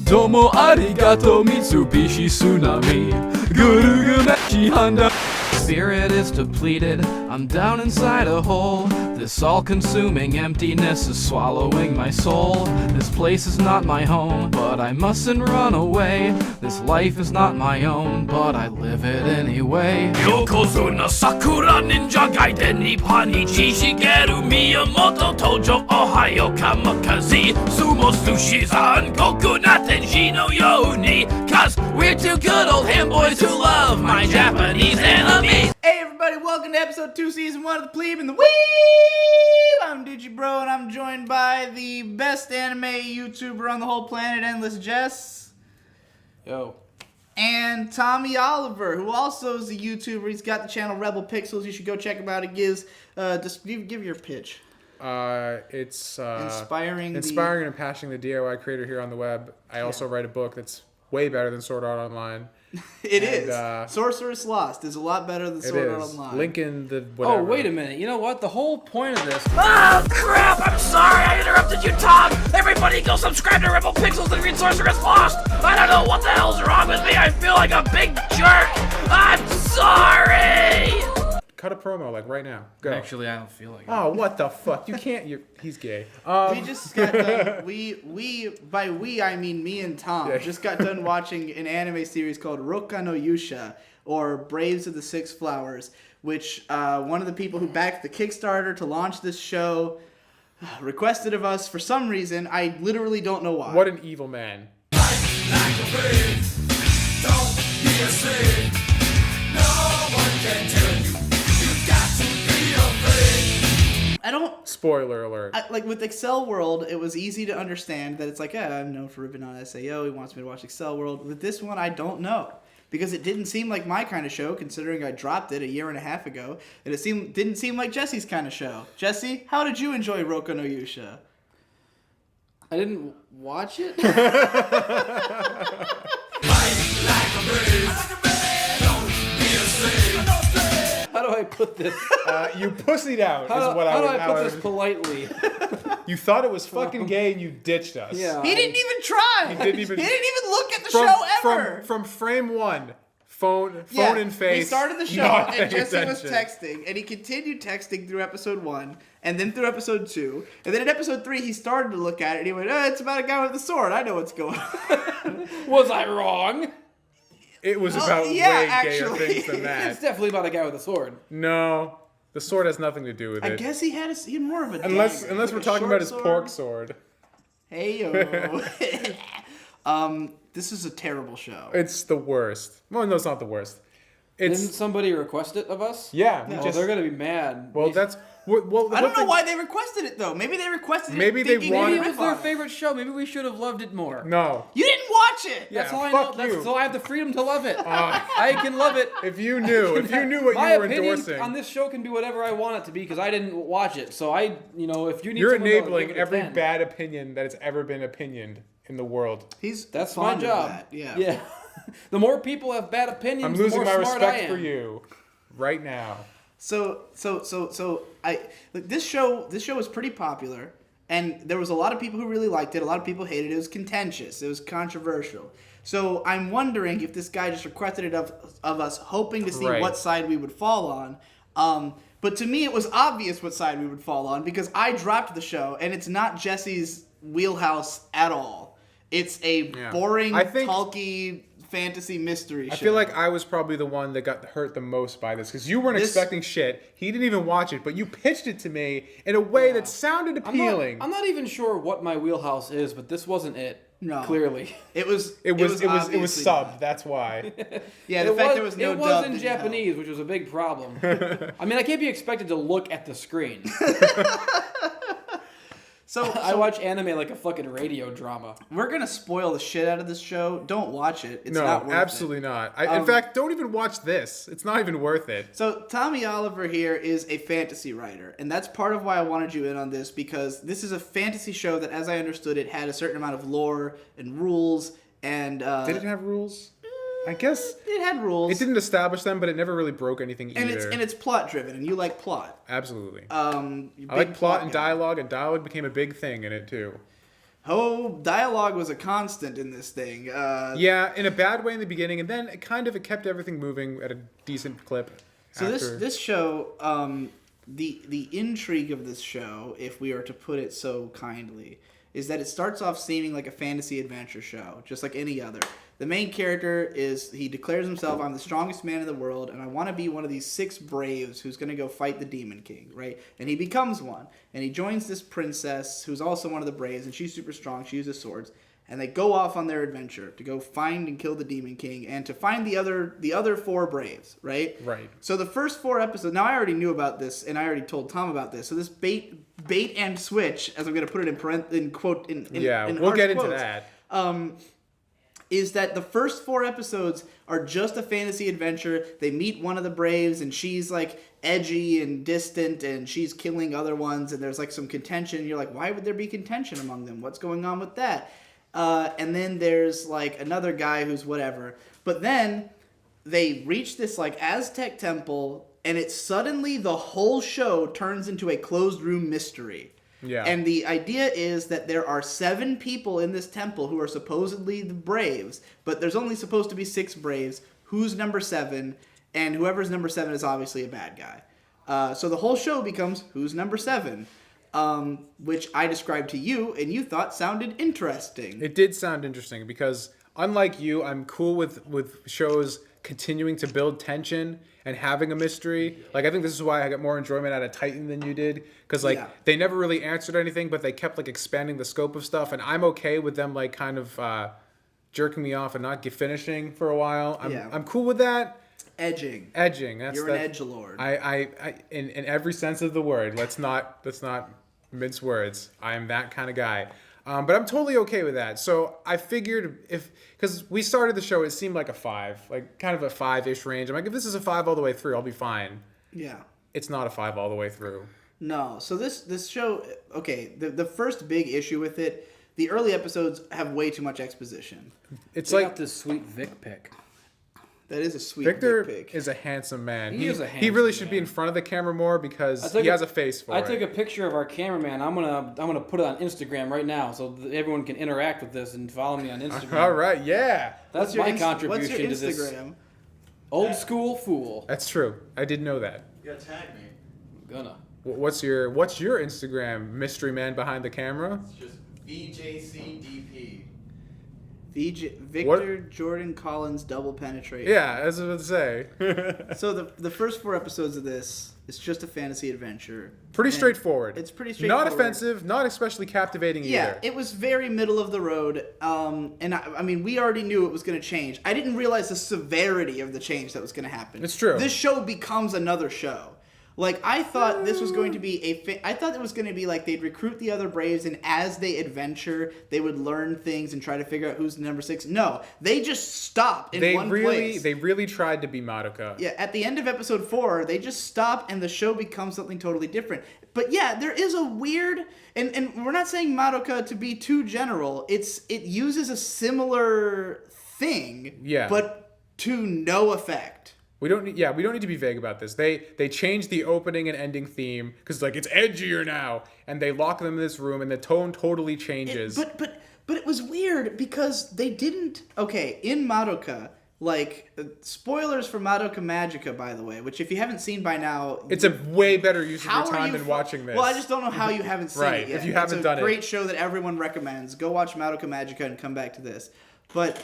Domo arigato Mitsubishi Tsunami. Gurugu Mechi Honda. Spirit is depleted, I'm down inside a hole. This all-consuming emptiness is swallowing my soul. This place is not my home, but I mustn't run away. This life is not my own, but I live it anyway. Yokozuna Sakura Ninja Gaiden Nipponichi Shigeru Miyamoto Tojo Ohio Kamikaze Sumo Sushi-san Goku Natenshi no Yoni. Cause we're two good old handboys who love my Japanese anime. Hey everybody, welcome to episode 2, season 1 of the Pleeb and the Weeb! I'm Digibro and I'm joined by the best anime YouTuber on the whole planet, Endless Jess. Yo. And Tommy Oliver, who also is a YouTuber. He's got the channel Rebel Pixels. You should go check him out. He gives, just give your pitch. It's Inspiring and impassioning the DIY creator here on the web. I also write a book that's way better than Sword Art Online. It is. Sorceress Lost is a lot better than Sword Art Online. Link in the whatever. Oh, wait a minute. You know what? The whole point of this... Oh crap, I'm sorry I interrupted you, Tom! Everybody go subscribe to Rebel Pixels and read Sorceress Lost! I don't know what the hell's wrong with me, I feel like a big jerk! I'm sorry! Cut a promo like right now. Go. Actually, I don't feel like it. Oh, what the fuck? You can't. He's gay. We just got done. By we I mean me and Tom. Just got done watching an anime series called Roka no Yusha, or Braves of the Six Flowers, which one of the people who backed the Kickstarter to launch this show requested of us for some reason. I literally don't know why. What an evil man. Like a bird, don't be a slave. No one can tell you. I don't... Spoiler alert. Like with Excel World, it was easy to understand that it's like, I'm known for ripping on SAO. He wants me to watch Excel World. With this one, I don't know. Because it didn't seem like my kind of show, considering I dropped it a year and a half ago. And it didn't seem like Jesse's kind of show. Jesse, how did you enjoy Roka no Yusha? I didn't watch it? Like a bird, don't be a slave. How do I put this? You pussied out. How do I put this politely? You thought it was fucking gay and you ditched us. Yeah. He didn't even try. He didn't even look at the show ever. From frame one, phone in face. We started the show not and paying Jesse was attention. texting, and he continued texting through episode 1, and then through episode 2, and then in episode 3 he started to look at it, and he went, it's about a guy with a sword. I know what's going on. Was I wrong? It was about way gayer things than that. It's definitely about a guy with a sword. No, the sword has nothing to do with it. I guess he had more of a Unless dagger, we're like a talking short about his sword. pork sword. Hey yo. This is a terrible show. It's the worst. Well, no, it's not the worst. Didn't somebody request it of us? Yeah. Oh, they're gonna be mad. Well, that's... Well, I don't know why they requested it though. Maybe they requested it. Maybe they thinking wanted- Maybe it was their riff on it. favorite show. Maybe we should have loved it more. No. You didn't watch it. That's Yeah, all I fuck know. you. That's all I have the freedom to love it. I can love it. If you knew what My you were opinion endorsing. on this show can be whatever I want it to be because I didn't watch it. So if you need You're someone to enabling give it a every 10. bad opinion that has ever been opinioned in the world. That's my fond of job. that, Yeah. Yeah. The more people have bad opinions, I'm the losing more my smart I respect am. for you right now. So this show was pretty popular, and there was a lot of people who really liked it. A lot of people hated it. It was contentious. It was controversial. So I'm wondering if this guy just requested it of us, hoping to see Right. what side we would fall on. But to me, it was obvious what side we would fall on because I dropped the show, and it's not Jesse's wheelhouse at all. It's a boring, talky fantasy mystery show. I feel like I was probably the one that got hurt the most by this because you weren't expecting shit. He didn't even watch it, but you pitched it to me in a way that sounded appealing. I'm not even sure what my wheelhouse is, but this wasn't it. No. Clearly. It was obviously subbed. not. That's why. Yeah, the fact there was no It dub was in didn't Japanese, which was a big problem. I mean, I can't be expected to look at the screen. So I watch anime like a fucking radio drama. we're gonna spoil the shit out of this show. Don't watch it. It's not No, worth absolutely it. not. In fact, don't even watch this. It's not even worth it. So Tommy Oliver here is a fantasy writer, and that's part of why I wanted you in on this because this is a fantasy show that, as I understood it, had a certain amount of lore and rules. And Did it have rules? I guess it had rules. it didn't establish them, but it never really broke anything and either. it's plot driven, and you like plot. Absolutely. You're a I like big plot and guy. dialogue, and dialogue became a big thing in it too. dialogue was a constant in this thing. Yeah, in a bad way in the beginning, and then it kept everything moving at a decent clip. So after. this show, the intrigue of this show, if we are to put it so kindly, is that it starts off seeming like a fantasy adventure show, just like any other. The main character he declares himself, I'm the strongest man in the world, and I want to be one of these 6 braves who's going to go fight the Demon King, right? And he becomes one, and he joins this princess who's also one of the braves, and she's super strong, she uses swords, and they go off on their adventure to go find and kill the Demon King, and to find the other 4 braves, right? Right. So the first 4 episodes, now I already knew about this, and I already told Tom about this, so this bait and switch, as I'm going to put it in we'll get into quotes, that. Is that the first 4 episodes are just a fantasy adventure. They meet one of the braves, and she's like edgy and distant, and she's killing other ones, and there's like some contention. You're like, why would there be contention among them? What's going on with that? And then there's like another guy who's whatever. But then they reach this like Aztec temple, and it's suddenly the whole show turns into a closed room mystery. Yeah. And the idea is that there are 7 people in this temple who are supposedly the braves, but there's only supposed to be 6 braves. Who's number 7? And whoever's number 7 is obviously a bad guy. So the whole show becomes who's number 7, which I described to you, and you thought sounded interesting. It did sound interesting because, unlike you, I'm cool with shows continuing to build tension and having a mystery. Like, I think this is why I got more enjoyment out of Titan than you did, because they never really answered anything, but they kept like expanding the scope of stuff, and I'm okay with them like kind of jerking me off and not finishing for a while. I'm cool with that. Edging. You're an edgelord. I in every sense of the word. Let's not mince words. I am that kind of guy. But I'm totally okay with that. So I figured because we started the show, it seemed like a 5, like kind of a 5-ish range. I'm like, if this is a 5 all the way through, I'll be fine. Yeah. It's not a 5 all the way through. No. So this show, okay, the first big issue with it, the early episodes have way too much exposition. It's Check like out this sweet Vic pic. That is a sweet Victor pic. is a handsome man. He is a He really handsome should be in front of the camera more because he has a face for I it. took a picture of our cameraman. I'm gonna put it on Instagram right now so that everyone can interact with this and follow me on Instagram. All right, yeah. That's my contribution to What's your this Instagram? old school fool. That's true. I didn't know that. You gotta tag me. I'm gonna. What's your Instagram, mystery man behind the camera? It's just VJCDP. Victor Jordan Collins double penetration. Yeah, as I was about to say. So the first 4 episodes of this, it's just a fantasy adventure. Pretty And straightforward. It's pretty straightforward. Not offensive, not especially captivating Yeah, either. it was very middle of the road. And I mean, we already knew it was going to change. I didn't realize the severity of the change that was going to happen. It's true. This show becomes another show. Like, I thought this was going to be I thought it was going to be like they'd recruit the other Braves, and as they adventure, they would learn things and try to figure out who's number 6. No, they just stop in one place. They really tried to be Madoka. Yeah, at the end of episode 4, they just stop and the show becomes something totally different. But yeah, there is a weird, and we're not saying Madoka to be too general. It uses a similar thing, but to no effect. We don't need to be vague about this. They changed the opening and ending theme because like it's edgier now, and they lock them in this room, and the tone totally changes. But it was weird because they didn't. Okay, in Madoka, like spoilers for Madoka Magica, by the way, which if you haven't seen by now, it's a way better use of how your are time you than watching this. Well, I just don't know how you haven't seen Right, it yet. if you haven't done it. It's a great show that everyone recommends. Go watch Madoka Magica and come back to this. But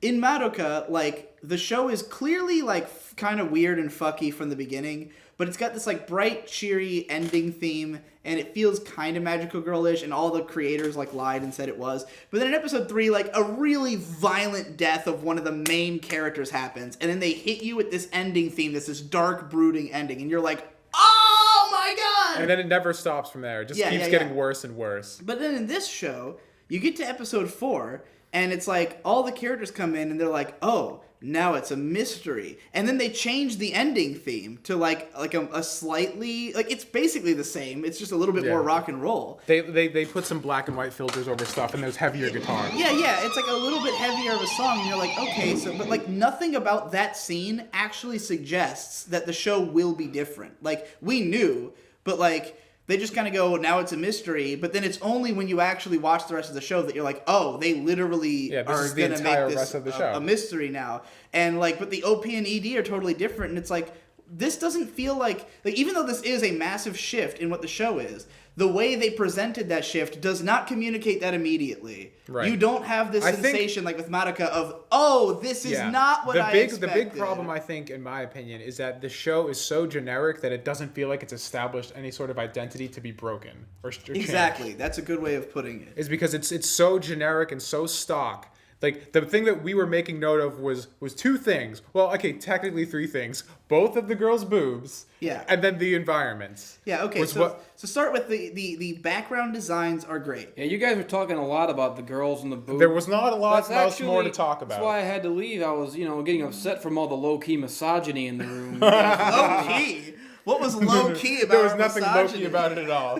in Madoka, like, the show is clearly, like, kind of weird and fucky from the beginning, but it's got this, like, bright, cheery ending theme, and it feels kind of magical girlish, and all the creators, like, lied and said it was. But then in episode 3, like, a really violent death of one of the main characters happens, and then they hit you with this ending theme, this dark, brooding ending, and you're like, oh my god! And then it never stops from there. It just keeps getting worse and worse. But then in this show, you get to episode 4, and it's like all the characters come in and they're like, oh, now it's a mystery. And then they change the ending theme to like a slightly, like, it's basically the same. It's just a little bit more rock and roll. They put some black and white filters over stuff, and there's heavier guitar. Yeah, it's like a little bit heavier of a song, and you're like, okay, so, but like nothing about that scene actually suggests that the show will be different. Like, we knew, but like, They just kind of go, now it's a mystery, but then it's only when you actually watch the rest of the show that you're like, oh, they literally are going to make this a mystery now. And like, but the OP and ED are totally different, and it's like, this doesn't feel like even though this is a massive shift in what the show is, the way they presented that shift does not communicate that immediately. Right. You don't have this sensation like with Madoka of, oh, this is not what I expected. The big problem, I think, in my opinion, is that the show is so generic that it doesn't feel like it's established any sort of identity to be broken or exactly. That's a good way of putting it. Is because it's so generic and so stock. Like, the thing that we were making note of was two things. Well, okay, technically three things. Both of the girls' boobs. Yeah. And then the environments. Yeah, okay. So start with the background designs are great. Yeah, you guys were talking a lot about the girls and the boobs. There was not a lot else more to talk about. That's why I had to leave. I was, getting upset from all the low-key misogyny in the room. Low-key? What was low-key about There was nothing low-key about it at all.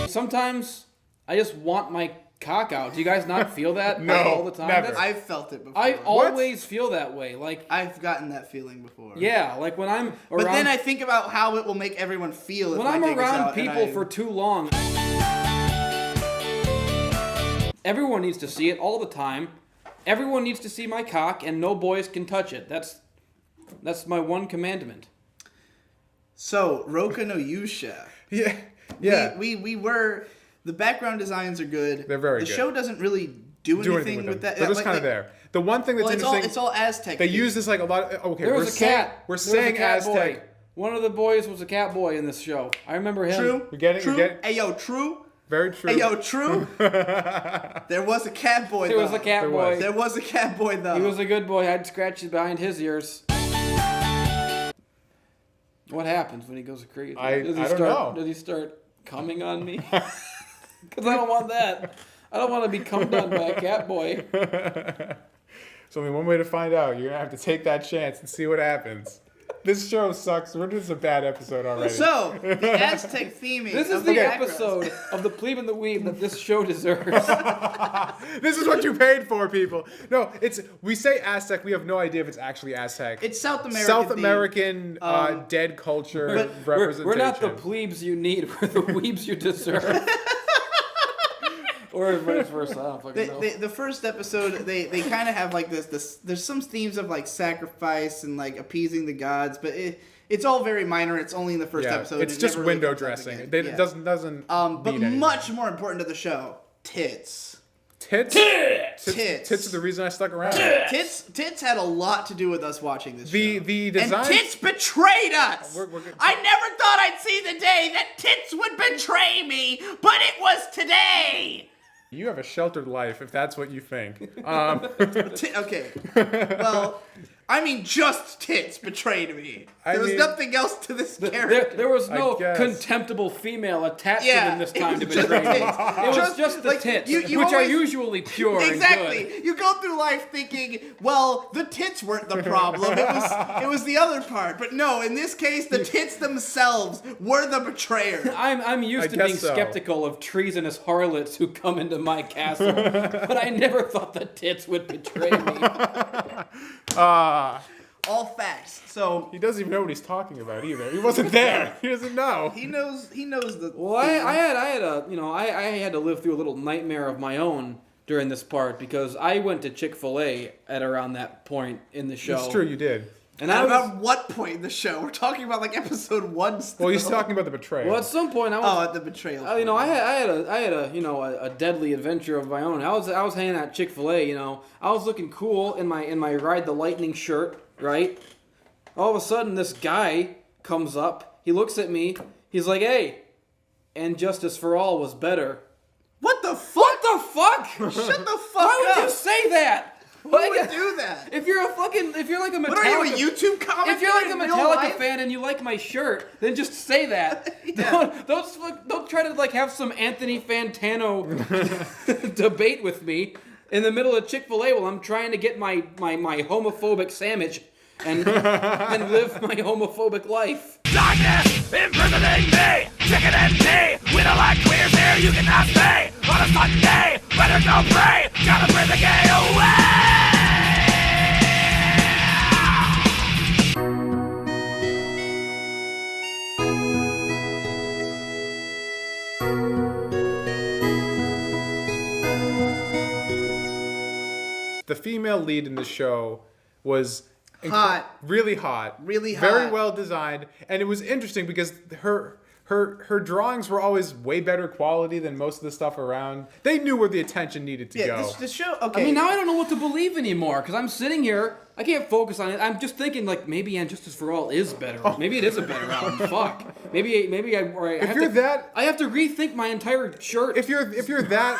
Sometimes I just want my cock out. Do you guys not feel that No, all the time? never. I've felt it before. I always feel that way. Like I've gotten that feeling before. Yeah, like when I'm around... But then I think about how it will make everyone feel when I'm around people for too long. Everyone needs to see it all the time. Everyone needs to see my cock, and no boys can touch it. That's my one commandment. So, Roka no Yusha. Yeah. Yeah. We were... The background designs are good. They're very good. The show doesn't really do anything with that. They're just kind of there. The one thing that's interesting... It's all Aztec. They use this like a lot of... Okay, there was a cat. We're saying Aztec. Boy. One of the boys was a cat boy in this show. I remember him. True. We get it? True. We get it? Hey, yo, true. Very true. Hey, yo, true. There was a cat boy, though. There was a cat boy. There was a cat boy, though. He was a good boy. I'd scratch behind his ears. What happens when he goes crazy? I don't know. Does he start coming on me? Because I don't want that. I don't want to be cummed on by a cat boy. There's only one way to find out. You're going to have to take that chance and see what happens. This show sucks. We're just a bad episode already. So, the Aztec theming. This is the episode of the Pleeb and the Weeb that this show deserves. This is what you paid for, people. No, we say Aztec. We have no idea if it's actually Aztec. It's South American. South American dead culture representation. We're not the plebes you need. We're the weebs you deserve. Or vice versa. I don't fucking know. The first episode, they kind of have like this. There's some themes of like sacrifice and like appeasing the gods, but it's all very minor. It's only in the first episode. It's just window dressing. It doesn't. But much more important to the show, tits. Tits. Tits are the reason I stuck around. Tits had a lot to do with us watching this show. The design. And tits betrayed us. I never thought I'd see the day that tits would betray me, but it was today. You have a sheltered life, if that's what you think. Okay. Well, I mean, just tits betrayed me. There was nothing else to this character. There was no contemptible female attached to them this time to betray me. It was just the tits, which are usually pure and good. You go through life thinking, well, the tits weren't the problem. It was the other part. But no, in this case, the tits themselves were the betrayer. I'm used to being skeptical of treasonous harlots who come into my castle, but I never thought the tits would betray me. All facts. So he doesn't even know what he's talking about either. He wasn't there. He doesn't know. He knows the. Well, I had to live through a little nightmare of my own during this part because I went to Chick-fil-A at around that point in the show. It's true, you did. And about what point in the show? We're talking about like episode 1 still. Well, he's talking about the betrayal. Well, at some point I was. At the betrayal. I had a deadly adventure of my own. I was hanging out at Chick-fil-A. I was looking cool in my Ride the Lightning shirt, right? All of a sudden, this guy comes up. He looks at me. He's like, "Hey, and Justice for All was better." What the fuck? What the fuck? Shut the fuck Why up. would you say that? Who would do that? If you're like a Metallica... What are you, a YouTube commentator? If you're like a Metallica fan and you like my shirt, then just say that. Yeah. Don't try to like have some Anthony Fantano debate with me in the middle of Chick-fil-A while I'm trying to get my homophobic sandwich and live my homophobic life. Darkness imprisoning me, chicken and tea. We don't like queers here, you cannot stay. On a Sunday, better go pray. Gotta bring the gay away. the female lead in the show was Hot. really hot, Really very hot. well designed, and it was interesting because her drawings were always way better quality than most of the stuff around. They knew where the attention needed to Yeah, go. this show. Okay. I mean, now I don't know what to believe anymore because I'm sitting here. I can't focus on it. I'm just thinking like maybe And Justice for All is better. Maybe it is a better album. Fuck. Maybe I have to rethink my entire shirt. If you're that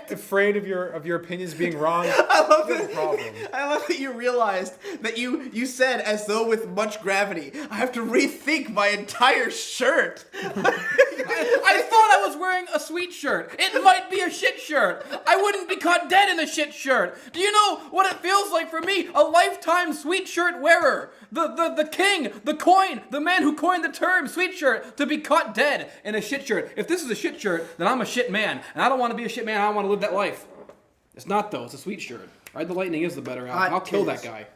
afraid of your opinions being wrong, I love you have a problem. I love that you realized that you said as though with much gravity. I have to rethink my entire shirt. I thought I was wearing a sweet shirt. It might be a shit shirt. I wouldn't be caught dead in a shit shirt. Do you know what it feels like for me, a lifetime sweet shirt wearer? The king, the coin, the man who coined the term sweet shirt, to be caught dead in a shit shirt. If this is a shit shirt, then I'm a shit man. And I don't want to be a shit man. I don't want to live that life. It's not, though. It's a sweet shirt. Ride the Lightning is the better album. I'll kill that guy.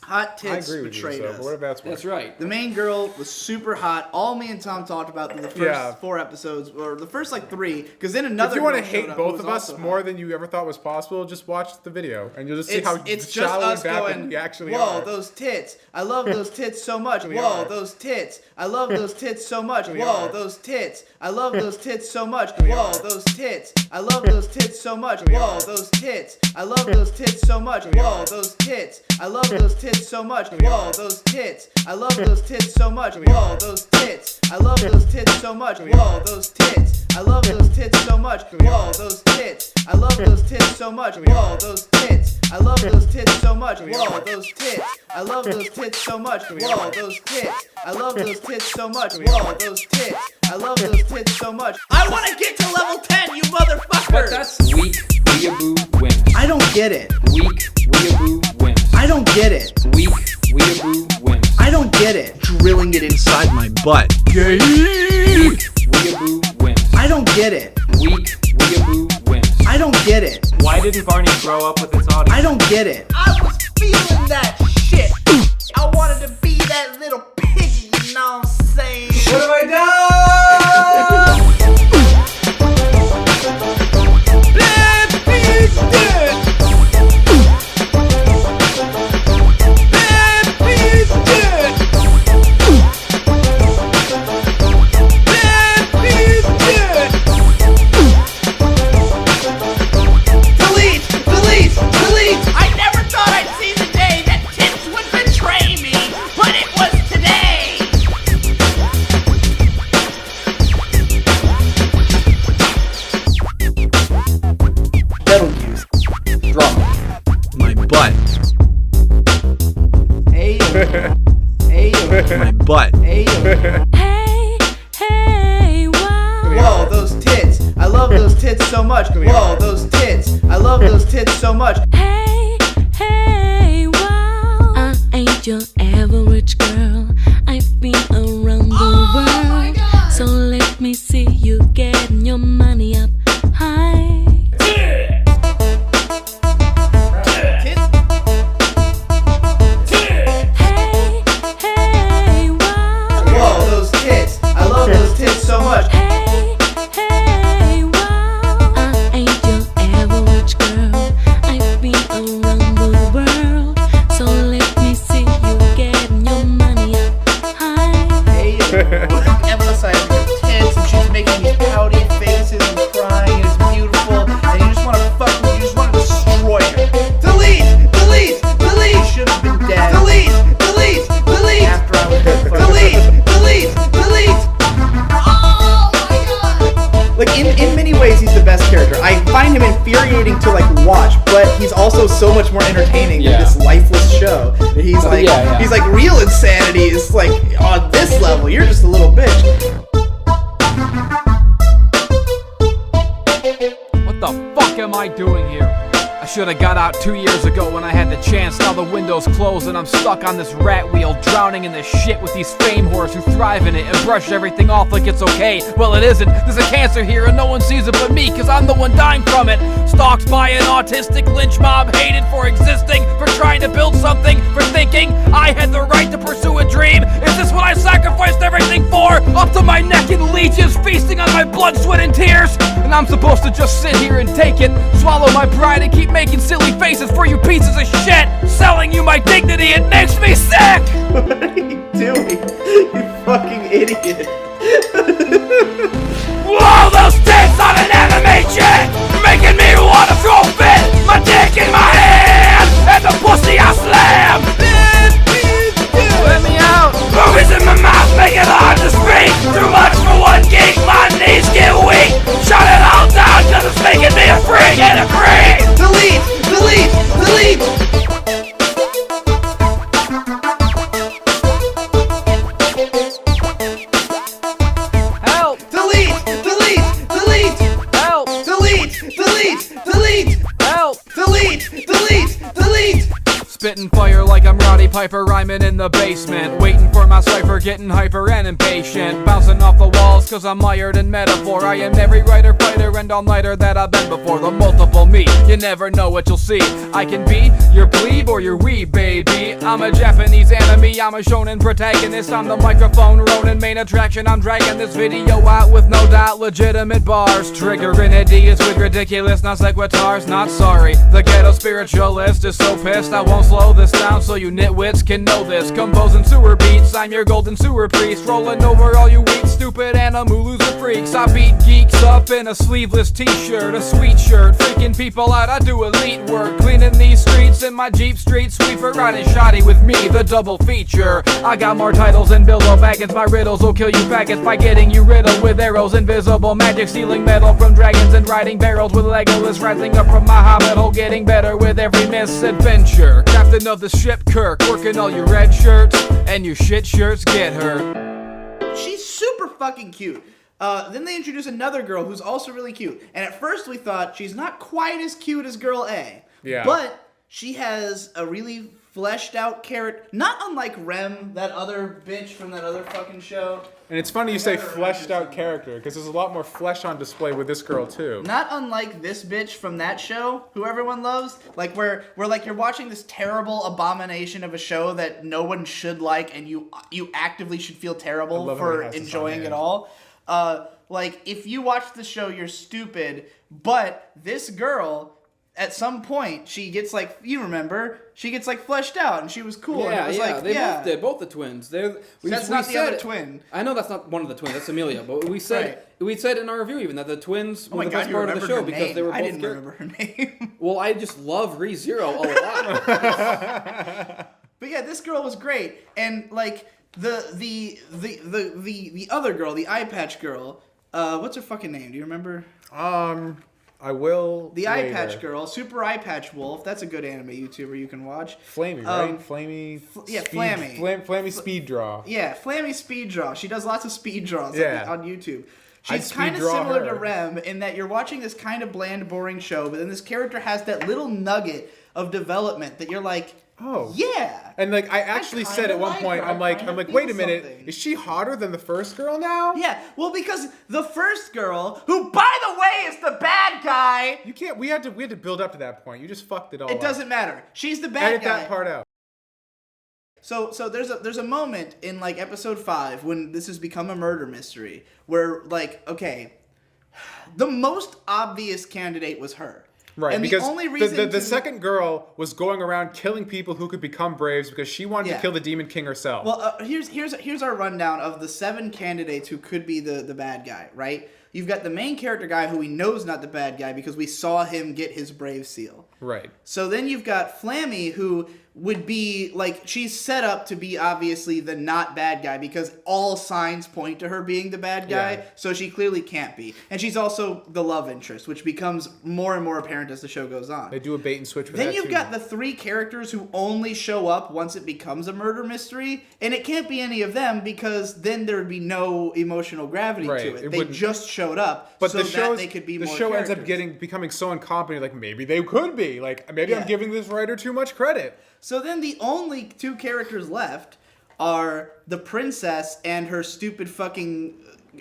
Hot tits I agree with you, betrayed so, us. but what if that's That's right. The main girl was super hot. All me and Tom talked about in the first 4 episodes, or the first like 3, because then another. If you want to girl showed hate up who both was of us also more hot. than you ever thought was possible, just watch the video and you'll just see It's, how it's just shallow us and vapid going, we actually whoa, are. those tits. I love those tits so much. Actually Whoa, are. those tits. I love those tits so much. Actually Whoa, are. those tits. I love those tits so much. Actually Whoa, are. those tits. I love those tits so much. Actually Whoa, are. those tits. I love those tits so much. Actually Whoa, are. those tits. I love those tits so much. Actually Whoa, are. those tits. I love those tits so much. Actually Whoa, are. those tits. I love those tits so much. Actually Whoa, are. those tits. I love those tits so much. Actually Whoa, are. those tits. I love those tits so much. Actually Whoa, are. those tits. I love those tits so much. Actually Whoa, are. those tits. I love those tits so much. Actually Whoa, are. those tits. I love those tits so much. Actually Whoa, are. those tits. I love those tits so much. I want to get to level 10, you motherfuckers! But that's weak, weeaboo, wimps. I don't get it. Weak, weeaboo, wimps. I don't get it. Weak, weeaboo, wimps. I don't get it. Drilling it inside my butt. Weak, weeaboo, wimps. I don't get it. Weak, weeaboo, wimps. I don't get it. Why didn't Barney grow up with its audience? I don't get it. I was feeling that shit. I wanted to be that little piggy, you know what I'm saying? What have I Delete! Delete! Delete! I never thought I'd see the day that tits would betray me, but it was today! Betelgeuse. Drum. My butt. Hey, hey, my butt. Hey, Hey, hey, wow. whoa, those tits. I love those tits so much. Whoa, those tits. I love those tits so much. Hey, hey, wow. I ain't your average girl. I've been around the world. So let me see you getting your money up high. Hey, hey, wow. Whoa, those tits. I love those tits so much. Hey, hey, wow. I ain't your average girl. I've been around the world. So let me see you getting your money up high. Hey, emphasizing her tits, and she's making these pouty faces and crying, and it's beautiful. And you just want to fuck her. You just want to destroy her. Delete! Delete! Delete! Should have been dead. Delete! Delete! Delete! After I was done fucking Delete! Delete! Delete! Oh my god! Like in many ways, he's the best character. I find him infuriating to like watch, but he's also so much more entertaining than Yeah. this lifeless show. He's like, yeah. he's like real insanity is like on this level. You're just a little bitch. What the fuck am I doing here? I should have got out 2 years ago when I had the chance. Now the window's closed and I'm stuck on this rat wheel, drowning in this shit with these fame whores who thrive in it and brush everything off like it's okay. Well, it isn't. There's a cancer here and no one sees it but me, cause I'm the one dying from it. Stalked by an autistic lynch mob, hated for existing, for trying to build something, for thinking I had the right to pursue a dream. Is this what I sacrificed everything for? Up to my neck in leeches, feasting on my my blood, sweat, and tears. And I'm supposed to just sit here and take it, swallow my pride, and keep making silly faces for you pieces of shit. Selling you my dignity, it makes me sick! What are you doing? You fucking idiot. Whoa, those tits on an anime chick, making me wanna throw fit, my dick in my hand, and the pussy I slam. Let me out. Movies in my mouth make it hard to speak. Too much for one geek, my knees get weak. Shut it all down, cause it's making me a freak and a creep. Delete! Delete! Delete! Help! Delete! Delete! Delete! Help! Delete! Delete! Delete! Help! Delete! Delete! Delete! Spitting fire like I'm Roddy Piper, rhyming in the basement. Waiting for my cipher, getting hyper and impatient. Bouncing off the walls, cause I'm mired in metaphor. I am every writer, fighter, and all-nighter that I've been before. The multiple me, you never know what you'll see. I can be your Pleeb or your Weeb, baby. I'm a Japanese anime, I'm a shonen protagonist. I'm the microphone Ronin, main attraction. I'm dragging this video out with no doubt legitimate bars. Triggering ideas with ridiculous non sequiturs. Not sorry, the ghetto spiritualist is so pissed I won't slow this down so you nitwits can know this. Composing sewer beats, I'm your golden sewer priest. Rolling over all you weak, stupid animalus and freaks. I beat geeks up in a sleeveless t-shirt, a sweet shirt. Freaking people out, I do elite work. Cleaning these streets in my Jeep street sweeper. Riding shoddy with me, the double feature. I got more titles than Bilbo Baggins. My riddles will kill you faggots by getting you riddled with arrows. Invisible magic, stealing metal from dragons and riding barrels with Legolas rising up from my hobbit hole. Getting better with every misadventure. Captain of the ship Kirk, working all your red shirts and your shit shirts get hurt. She's super fucking cute. Then they introduce another girl who's also really cute. And at first we thought she's not quite as cute as girl A. Yeah. But she has a really fleshed out character. Not unlike Rem, that other bitch from that other fucking show. And it's funny you say gotta fleshed remember out character, because there's a lot more flesh on display with this girl too. Not unlike this bitch from that show, who everyone loves. Like where like you're watching this terrible abomination of a show that no one should like, and you actively should feel terrible love it when for it has this enjoying on it hand. all. Like if you watch the show, you're stupid. But this girl, at some point, she gets like, you remember, she gets like fleshed out, and she was cool. and it Yeah, was yeah, like, they both did. Both the twins. That's not the other twin. I know that's not one of the twins. That's Amelia. But we said in our review even that the twins Oh were my the God, best you part of the remembered show her because name. they were both. I didn't remember her name. Well, I just love ReZero a lot. But yeah, this girl was great, and like the other girl, the eye patch girl. What's her fucking name? Do you remember? I will. The eye later. patch girl, Super Eye Patch Wolf. That's a good anime YouTuber you can watch. Flammy, right? Flammy. yeah, speed, Flammy. Flammy speed draw. Yeah, Flammy Speed Draw. She does lots of speed draws on YouTube. I'd She's speed kind of draw similar her. to Rem in that you're watching this kind of bland, boring show, but then this character has that little nugget of development that you're like, Oh. yeah. And like I actually said at one point, I'm like, wait a minute, something. is she hotter than the first girl now? Yeah, well, because the first girl, who by the way is the bad guy, You can't. We had to build up to that point. You just fucked it all. it up. doesn't matter. She's the bad Edit guy. that part out. So there's a moment in like episode 5 when this has become a murder mystery where like, okay, the most obvious candidate was her. Right, and because the only reason the second girl was going around killing people who could become Braves because she wanted Yeah. to kill the Demon King herself. Well, here's our rundown of the 7 candidates who could be the bad guy, right? You've got the main character guy who we know is not the bad guy because we saw him get his Brave seal. Right. So then you've got Flammy, who would be, like, she's set up to be obviously the not bad guy because all signs point to her being the bad guy, Yeah. so she clearly can't be. And she's also the love interest, which becomes more and more apparent as the show goes on. They do a bait and switch for Then that you've too. got the 3 characters who only show up once it becomes a murder mystery, and it can't be any of them because then there would be no emotional gravity Right, to it. it They wouldn't- just showed up But so the that show they could be the more show ends up characters. becoming so incompetent. Like maybe they could be. Like maybe I'm Yeah. giving this writer too much credit. So then the only 2 characters left are the princess and her stupid fucking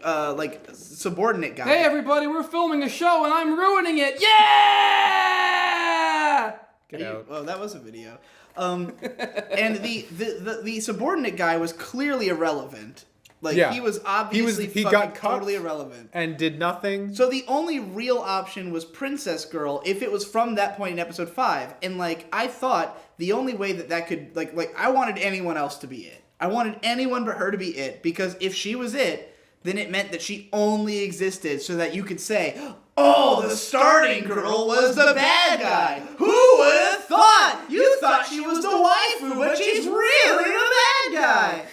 like subordinate guy. Hey everybody, we're filming a show and I'm ruining it. Yeah! Get out. Oh, that was a video. And the subordinate guy was clearly irrelevant. Like, Yeah. he was obviously he fucking got cut. totally irrelevant. And did nothing. So the only real option was Princess Girl if it was from that point in episode 5. And, like, I thought the only way that could, like, I wanted anyone else to be it. I wanted anyone but her to be it, because if she was it, then it meant that she only existed so that you could say, oh, the starting girl was the bad guy. Who would have thought? You thought she was the waifu, but she's really the bad guy.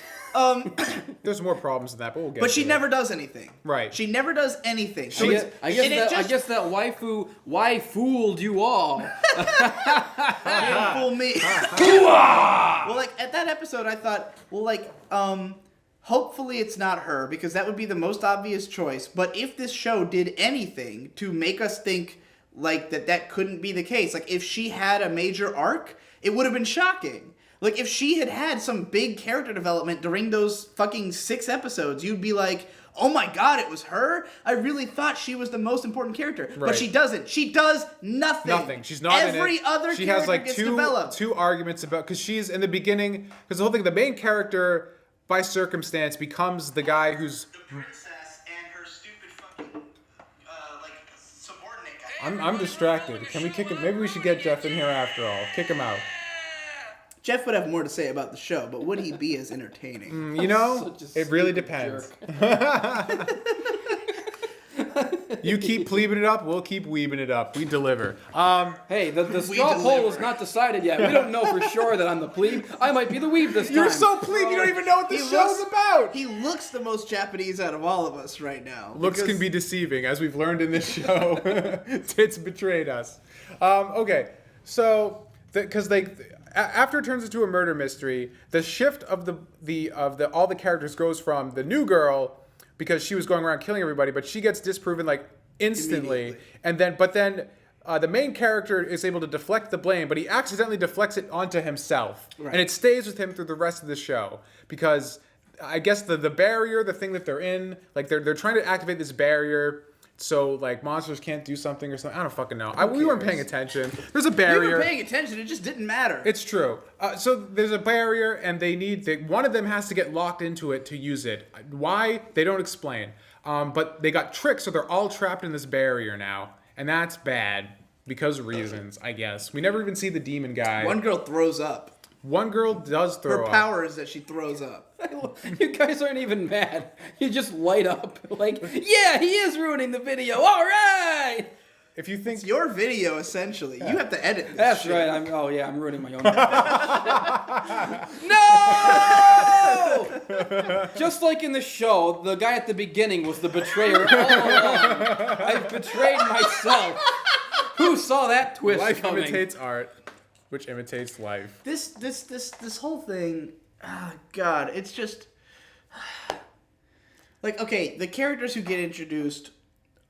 There's more problems than that, but we'll get But to she it. never does anything. Right. She never does anything. So I guess that waifu fooled you all. Didn't fool me. Well, like, at that episode, I thought, well, like, hopefully it's not her, because that would be the most obvious choice. But if this show did anything to make us think, like, that couldn't be the case, like, if she had a major arc, it would have been shocking. Like, if she had some big character development during those fucking 6 episodes, you'd be like, oh my god, it was her? I really thought she was the most important character. Right. But she doesn't. She does nothing. Nothing. She's not in it. Every other she character has like gets two developed. arguments about, because she's in the beginning, because the whole thing, the main character by circumstance becomes the guy who's The princess and her stupid fucking, like, subordinate guy. I'm distracted. Can we kick him? Maybe we should get Jeff in here after all. Kick him out. Jeff would have more to say about the show, but would he be as entertaining? You know, Such a it really stupid depends. You keep pleebing it up, we'll keep weebing it up. We deliver. Hey, the straw poll is not decided yet. We don't know for sure that I'm the plebe. I might be the weeb this time. You're so plebe, you don't even know what this show's about. He looks the most Japanese out of all of us right now. Looks because- can be deceiving, as we've learned in this show. Tits betrayed us. Okay, so because after it turns into a murder mystery, the shift of all the characters goes from the new girl, because she was going around killing everybody, but she gets disproven like instantly, and then the main character is able to deflect the blame, but he accidentally deflects it onto himself, Right. and it stays with him through the rest of the show because I guess the barrier, the thing that they're in, like they're trying to activate this barrier. So, like, monsters can't do something or something. I don't fucking know. We weren't paying attention. There's a barrier. We were paying attention. It just didn't matter. It's true. So there's a barrier, and one of them has to get locked into it to use it. Why? They don't explain. But they got tricked, so they're all trapped in this barrier now. And that's bad. Because of reasons, I guess. We never even see the demon guy. One girl throws up. One girl does throw Her up. power is that she throws up. You guys aren't even mad. You just light up. Like, yeah, he is ruining the video. All right. If you think It's your video, essentially. You have to edit this That's shit. right. I'm ruining my own. No! Just like in the show, the guy at the beginning was the betrayer all along. I've betrayed myself. Who saw that twist life coming? imitates art, which imitates life. This whole thing, God, it's just like, okay, the characters who get introduced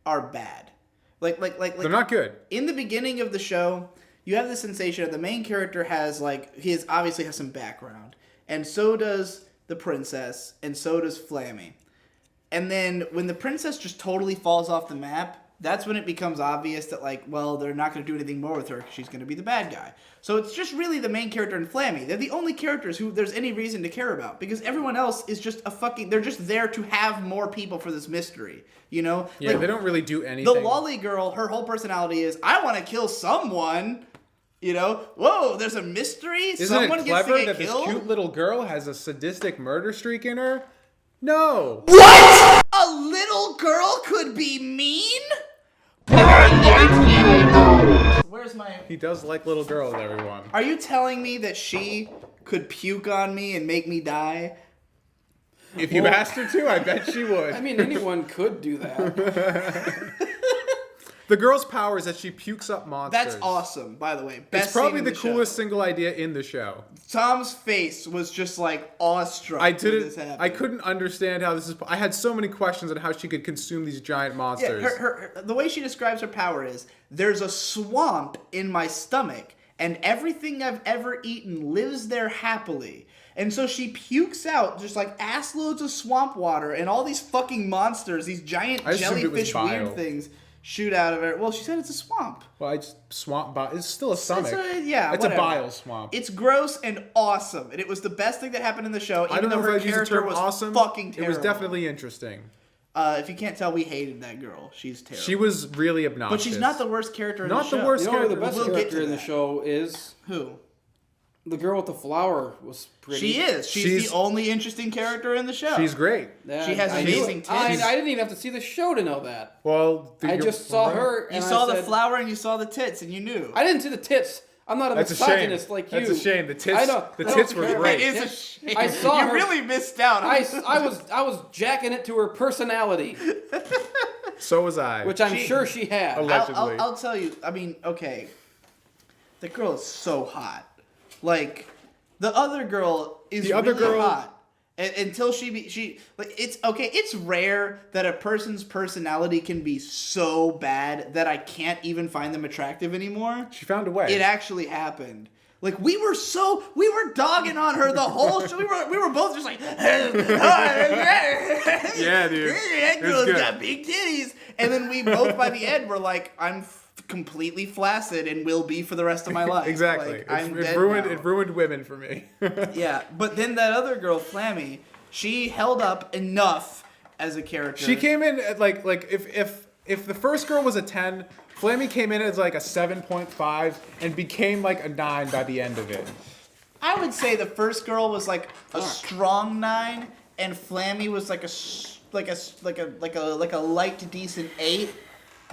are bad. Like They're not good. in the beginning of the show, you have the sensation that the main character has obviously has some background, and so does the princess, and so does Flammy. And then when the princess just totally falls off the map, that's when it becomes obvious that, like, well, they're not going to do anything more with her because she's going to be the bad guy. So it's just really the main character and Flammy. They're the only characters who there's any reason to care about, because everyone else is just they're just there to have more people for this mystery, you know? Yeah, Like, they don't really do anything. the lolly girl, her whole personality is, I want to kill someone. You know? Whoa, there's a mystery? Isn't Someone it gets clever to that get killed? this cute little girl has a sadistic murder streak in her? No. What? A little girl could be mean? Where's my... He does like little girls, everyone. Are you telling me that she could puke on me and make me die? If you asked her to, I bet she would. I mean, anyone could do that. The girl's power is that she pukes up monsters. That's awesome, by the way. Best It's probably scene in the show. coolest single idea in the show. Tom's face was just like awestruck. I when this didn't. happened. I couldn't understand how this is. I had so many questions on how she could consume these giant Yeah, monsters. the way she describes her power is, there's a swamp in my stomach, and everything I've ever eaten lives there happily. And so she pukes out just like ass loads of swamp water and all these fucking monsters, these giant I assumed it was jellyfish weird bile. things. shoot out of her. Well, she said it's a swamp. Well, it's still a stomach. It's a bile swamp. It's gross and awesome, and it was the best thing that happened in the show. Even I don't know though if her I use the character term was awesome. fucking terrible. It was definitely interesting. If you can't tell, we hated that girl. She's terrible. She was really obnoxious. But she's not the worst character in the show. Not the worst You know who character. the best We'll get character to in the that. show is? Who? The girl with the flower was pretty. She is. She's the only interesting character in the show. She's great. Yeah, She has I knew amazing it. tits. I didn't even have to see the show to know that. Well, I just saw her. You And saw I the said, flower and you saw the tits, and you knew. I didn't see the tits. I'm not a That's a shame. misogynist like you. That's a shame. The tits. I know. The I tits don't were care. great. It is a Yeah. shame. I saw you her- really missed out. I was jacking it to her personality, So was I. which I'm She- sure she had. Allegedly. I'll tell you. I mean, okay. The girl is so hot. Like, the other girl is The other really girl- hot. Until she like it's okay. It's rare that a person's personality can be so bad that I can't even find them attractive anymore. She found a way. It actually happened. Like we were dogging on her the whole show. We were both just like, Yeah, dude. that It was girl's good. got big titties. And then we both by the end were like, I'm completely flaccid and will be for the rest of my life. Exactly. Like, I'm it dead ruined. now. It ruined women for me. Yeah, but then that other girl, Flammy, she held up enough as a character. She came in at like if the first girl was a 10, Flammy came in as like a 7.5 and became like a 9 by the end of it. I would say the first girl was like a strong 9, and Flammy was like a light to decent 8.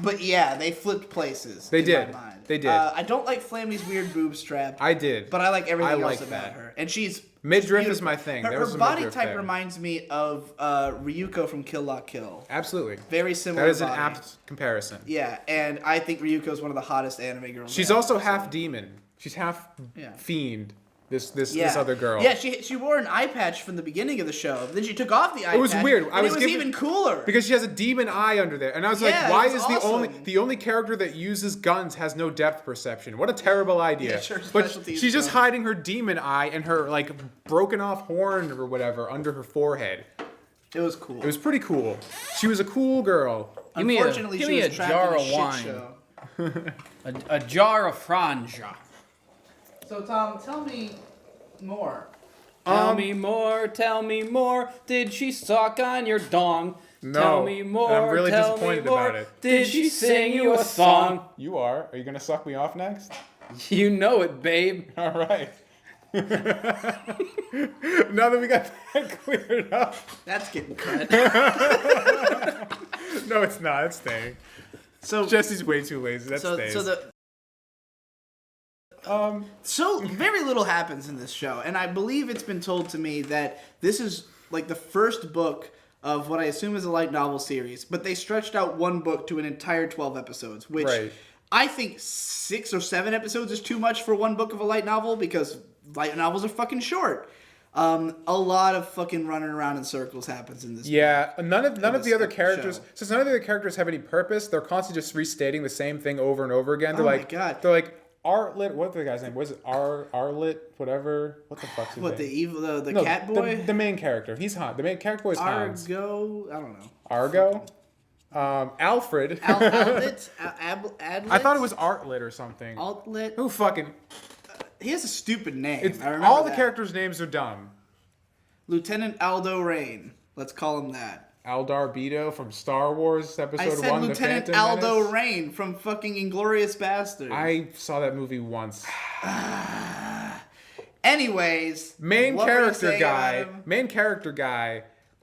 But yeah, they flipped places. They in did. My mind. They did. I don't like Flammy's weird boob strap. I did. But I like everything I like else about that. her. And she's Midriff beautiful. is my thing. Her, There her was some body midriff type there. reminds me of Ryuko from Kill La Kill. Absolutely. Very similar. That is an body. apt comparison. Yeah, and I think Ryuko is one of the hottest anime girls. She's ever, also so- half demon. She's half Yeah. fiend. This Yeah. other girl. Yeah, she wore an eye patch from the beginning of the show. Then she took off the eye patch. It was weird. And it was even cooler. Because she has a demon eye under there, and I was Yeah, like, it "Why was is awesome. the only character that uses guns has no depth perception? What a terrible idea!" Yeah, sure, but specialty is she's just guns. hiding her demon eye and her like broken off horn or whatever under her forehead. It was cool. It was pretty cool. She was a cool girl. Unfortunately, give she me was a trapped jar in a of shit wine. show. A jar of franja. So Tom, tell me more. Tell me more, tell me more. Did she suck on your dong? No, Tell me more. and I'm really tell disappointed me more. about it. Did she sing you a song? You are. Are you gonna suck me off next? You know it, babe. All right. Now that we got that cleared up. That's getting cut. No, it's not. It's staying. So Jesse's way too lazy. That so stays. so the so very little happens in this show, and I believe it's been told to me that this is like the first book of what I assume is a light novel series, but they stretched out one book to an entire 12 episodes, which Right. I think 6 or 7 episodes is too much for one book of a light novel because light novels are fucking short. A lot of fucking running around in circles happens in this. Yeah, none of this the other characters. show. Since none of the other characters have any purpose, they're constantly just restating the same thing over and over again. They're Oh my like, God. they're like Artlet. What's the guy's name? Was it Arlet? Whatever. What the fuck's his What, the name? evil, the No, cat boy? The main character. He's hot. The main character boy is Hans. Argo? I don't know. Argo. Alfred. Adlet? I thought it was Artlet or something. Altlet? Who fucking? He has a stupid name. It's I remember all the that. characters' names are dumb. Lieutenant Aldo Rain. Let's call him that. Aldar Beto from Star Wars Episode I said 1, Lieutenant The Phantom Aldo Menace. Rain from fucking Inglourious Basterds. I saw that movie once. Anyways. Main what were you character saying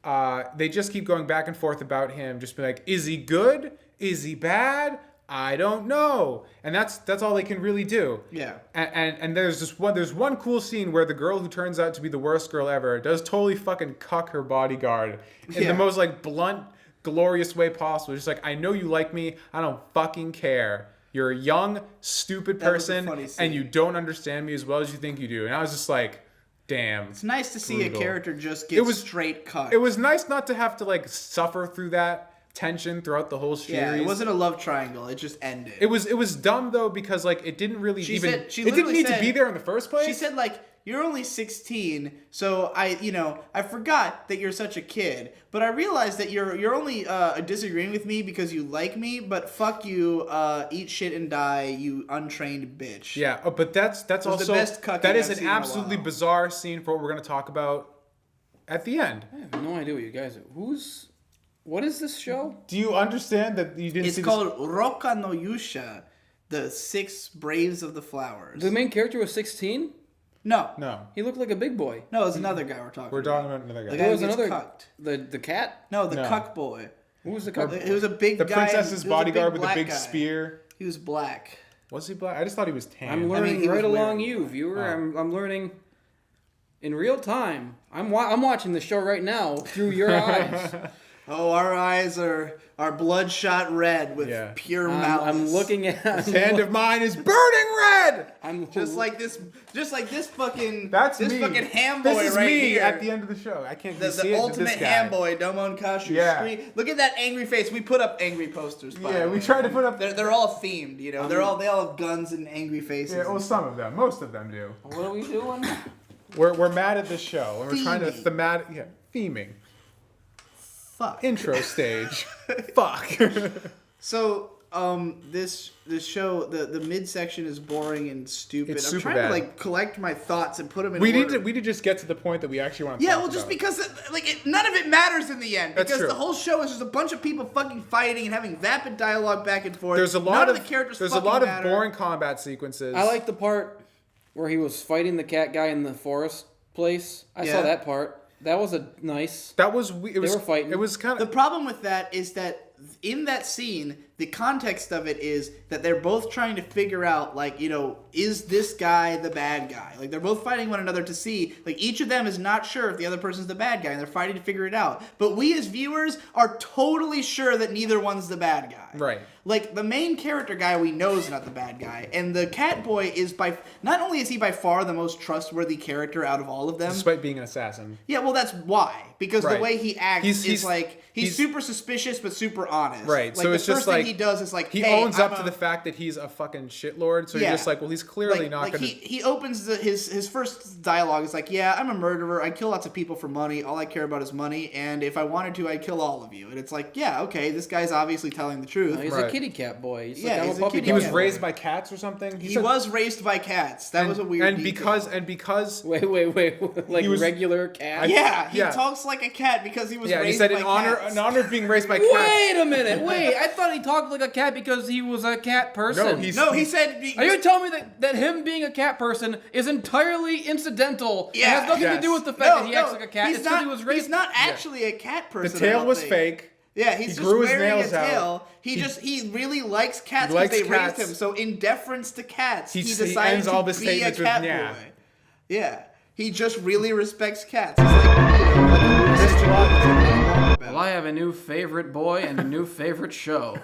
guy. They just keep going back and forth about him. Just be like, is he good? Is he bad? I don't know. And that's all they can really do. Yeah. And there's one cool scene where the girl who turns out to be the worst girl ever does totally fucking cuck her bodyguard in Yeah. the most like blunt, glorious way possible. Just like, I know you like me. I don't fucking care. You're a young, stupid That was a person, funny scene. and you don't understand me as well as you think you do. And I was just like, damn. It's nice to see Brutal. a character just get straight cut. It was nice not to have to like suffer through that tension throughout the whole series. Yeah, it wasn't a love triangle. It just ended. It was dumb though because like it didn't really She even said- she it didn't literally need to said- be there in the first place. She said, like, you're only 16, so I forgot that you're such a kid. But I realized that you're only disagreeing with me because you like me. But fuck you, eat shit and die, you untrained bitch. Yeah, but that's also the best cucking that is I've an seen in a absolutely while. bizarre scene for what we're gonna talk about at the end. I have no idea what you guys. What is this show? Do you understand that you didn't It's see called Roka no Yusha, the 6 Braves of the Flowers. The main character was 16. No, this? No, He looked like a big boy. no, it's another guy we're talking. we're talking about another The guy. guy There who was gets another cucked. the cat. No, the No. cuck boy. Who was the cuck? It was a big The guy. princess's it was a big bodyguard with the black big guy. spear. He was black. Was he black? I just thought he was tan. I'm learning he was right along wearing- you, viewer. Oh. I'm learning in real time. I'm watching the show right now through your eyes. Oh, our eyes are bloodshot red with Yeah. pure malice. I'm looking at. This hand of mine is burning red. I'm just like this fucking That's this me. fucking ham boy This is right me here. at the end of the show. I can't the see it. ultimate this guy. ham boy, Domon Kashu. Yeah. Look at that angry face. We put up angry posters. By Yeah, the we way. tried to put up. They're all themed, you know. They all have guns and angry faces. Yeah, well, some of them. Most of them do. what are we doing? We're mad at this show, and we're trying to Theming. theming. Fuck. Intro stage. Fuck. So, this show, the midsection is boring and stupid. It's I'm super trying bad. to like collect my thoughts and put them in we order. need to just get to the point that we actually want to Yeah, talk well, just about. because none of it matters in the end. That's Because true. the whole show is just a bunch of people fucking fighting and having vapid dialogue back and forth. There's a lot None of the characters. there's a fucking lot of matter. boring combat sequences. I like the part where he was fighting the cat guy in the forest place. I Yeah. saw that part. That was a nice. that was it was were fighting. It was kind The of problem with that is that in that scene, the context of it is that they're both trying to figure out, like, you know, is this guy the bad guy? Like, they're both fighting one another to see, like, each of them is not sure if the other person's the bad guy, and they're fighting to figure it out. But we as viewers are totally sure that neither one's the bad guy. Right. Like, the main character guy we know is not the bad guy, and the cat boy is not only is he by far the most trustworthy character out of all of them. despite being an assassin. Yeah, well, that's why. Because the Right. way he acts He's- is like he's he's- super suspicious but super honest. Right. Like, So the it's just first thing like he does is like he hey, owns up I'm to a- the fact that he's a fucking shitlord. So Yeah. you're just like, well, he's clearly not like gonna. he opens his first dialogue is like, yeah, I'm a murderer. I kill lots of people for money. All I care about is money. And if I wanted to, I'd kill all of you. And it's like, yeah, okay, this guy's obviously telling the truth. He's Right. a kitty cat boy. He's Yeah, like, I'm he's a a puppy kitty He was cat boy. raised by cats or something. He said- was raised by cats. That was a weird. and detail. because Wait, like He was- regular cat. Yeah, he Yeah. talks like a cat because he was yeah, raised he said by in honor cats. of being raised by cats. Wait a minute. Wait, I thought he talked like a cat because he was a cat person. No, he's No, he said. Are you telling me that him being a cat person is entirely incidental? Yeah. It has nothing Yes. to do with the fact that he acts like a cat. He's It's because not, he was raised. he's not actually a cat the person. I tail don't was think. fake. Yeah, he's He just grew his wearing nails a out. tail. He really likes cats He because likes they raised cats. him. So in deference to cats, he He decided ends to all the be a statements with cat "Nya." boy. Yeah, he just really respects cats. He's like, you know, Well, I have a new favorite boy and a new favorite show.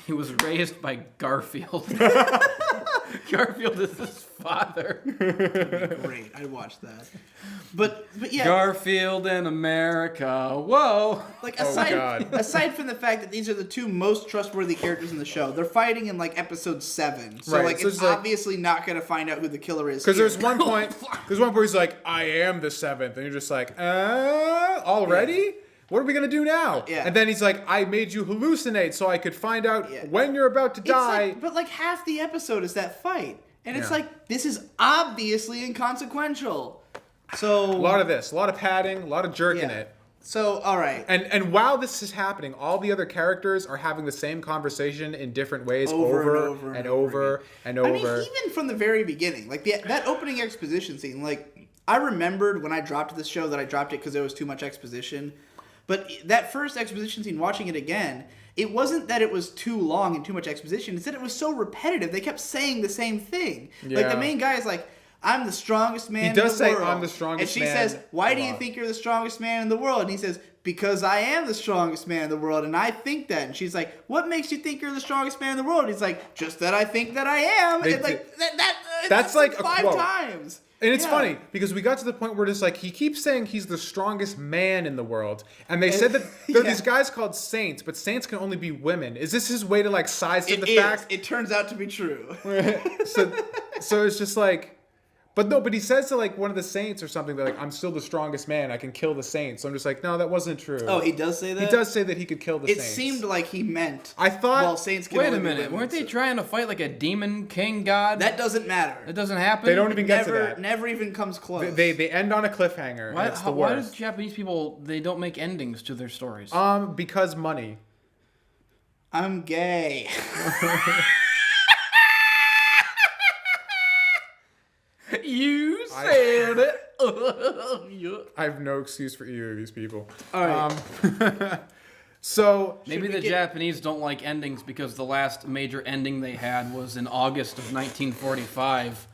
He was raised by Garfield. Garfield is his father. great. I'd watch that. But yeah, Garfield in America. Whoa. like Oh, God. aside from the fact that these are the two most trustworthy characters in the show, they're fighting in like episode 7. So Right, like so it's it's like- obviously not gonna find out who the killer is. Because here. there's one point where he's like, I am the 7th. And you're just like, already? What are we going to do now? Yeah. And then he's like, I made you hallucinate so I could find out Yeah. when you're about to It's die. like, but like half the episode is that fight, and it's Yeah. like this is obviously inconsequential. So a lot of this, a lot of padding, a lot of jerk in yeah. it. So all right, And while this is happening, all the other characters are having the same conversation in different ways Over and over over and and over and over. I mean, even from the very beginning, like that opening exposition scene, like I remembered when I dropped this show that I dropped it because there was too much exposition. But that first exposition scene, watching it again, it wasn't that it was too long and too much exposition. It's that it was so repetitive. They kept saying the same thing. Like Yeah. the main guy is like, I'm the strongest man in does the say, world. "I'm the strongest And she man," says, why a do you lot. think you're the strongest man in the world? And he says, because I am the strongest man in the world, and I think that. And she's like, what makes you think you're the strongest man in the world? And he's like, just that I think that I am. They And like that That's like a 5 quote. times. And it's Yeah. funny because we got to the point where it's like he keeps saying he's the strongest man in the world, and they said that there are these guys called saints, but saints can only be women. Is this his way to like size to It the is. fact? It turns out to be true. So it's just like, but he says to like one of the saints or something that like I'm still the strongest man. I can kill the saints. So I'm just like, no, that wasn't true. Oh, he does say that? He does say that he could kill the It saints. seemed like he meant. I thought. Well, saints can Wait only a be minute. women, Weren't they so- trying to fight like a demon king god? That doesn't matter. It doesn't happen. They don't even get to Never, that. never even comes close. They end on a cliffhanger. Why, and it's the why worst. does Japanese people they don't make endings to their stories? Because money. I'm gay. You said it. I have no excuse for either of these people. All right. So Maybe we the get- Japanese don't like endings because the last major ending they had was in August of 1945.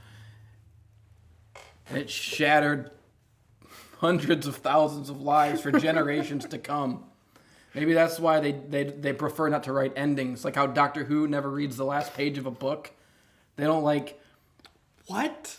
It shattered hundreds of thousands of lives for generations to come. Maybe that's why they prefer not to write endings, like how Doctor Who never reads the last page of a book. They don't like What?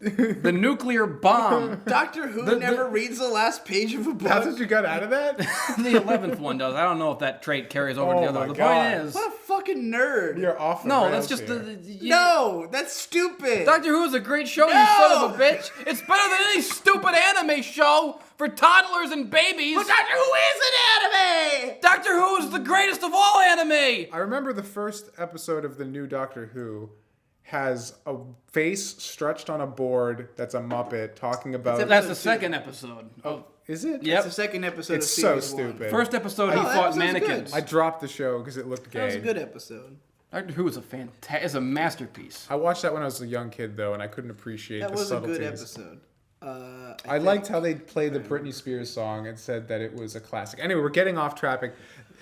the nuclear bomb. Doctor Who never reads the last page of a book. that's what you got out of that? The 11th one does. I don't know if that trait carries over to the Oh other. my The God. point is, What a fucking nerd. You're off. the no, rails that's just here. No, that's stupid. Doctor Who is a great show, you No! son of a bitch. It's better than any stupid anime show for toddlers and babies. But Doctor Who is an anime! Doctor Who is the greatest of all anime. I remember the first episode of the new Doctor Who has a face stretched on a board that's a Muppet talking about. That's the second episode. Oh, Is it? yep. It's the second episode It's of so series 1. stupid. First episode, he that fought episode's mannequins. good. I dropped the show because it looked gay. That was a good episode. Doctor Who is is a masterpiece. I watched that when I was a young kid though, and I couldn't appreciate That the was a subtleties. good episode. I liked how they played the Britney Spears song and said that it was a classic. Anyway, we're getting off topic.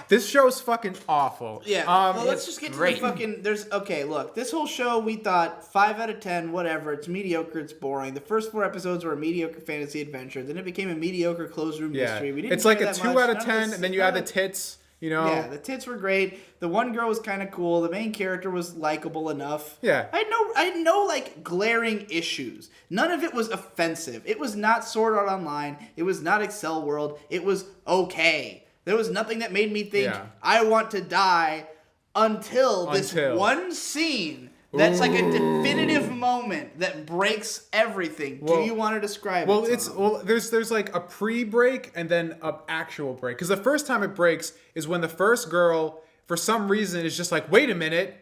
This show's fucking awful. Yeah. well, let's just get to the fucking. Okay, look. This whole show, we thought 5 out of 10, whatever. It's mediocre. It's boring. The first 4 episodes were a mediocre fantasy adventure. Then it became a mediocre closed room Yeah, mystery. We didn't it's like care a that 2 much. out of None 10, this- and then you none add the of- tits. You know. Yeah, the tits were great. The one girl was kind of cool. The main character was likable enough. Yeah. I had no like glaring issues. None of it was offensive. It was not Sword Art Online. It was not Excel World. It was okay. There was nothing that made me think Yeah. I want to die until this one scene. That's like a definitive moment that breaks everything. Well- Do you want to describe Well, it? it's Tom? there's like a pre-break and then an actual break. Because the first time it breaks is when the first girl, for some reason, is just like, wait a minute,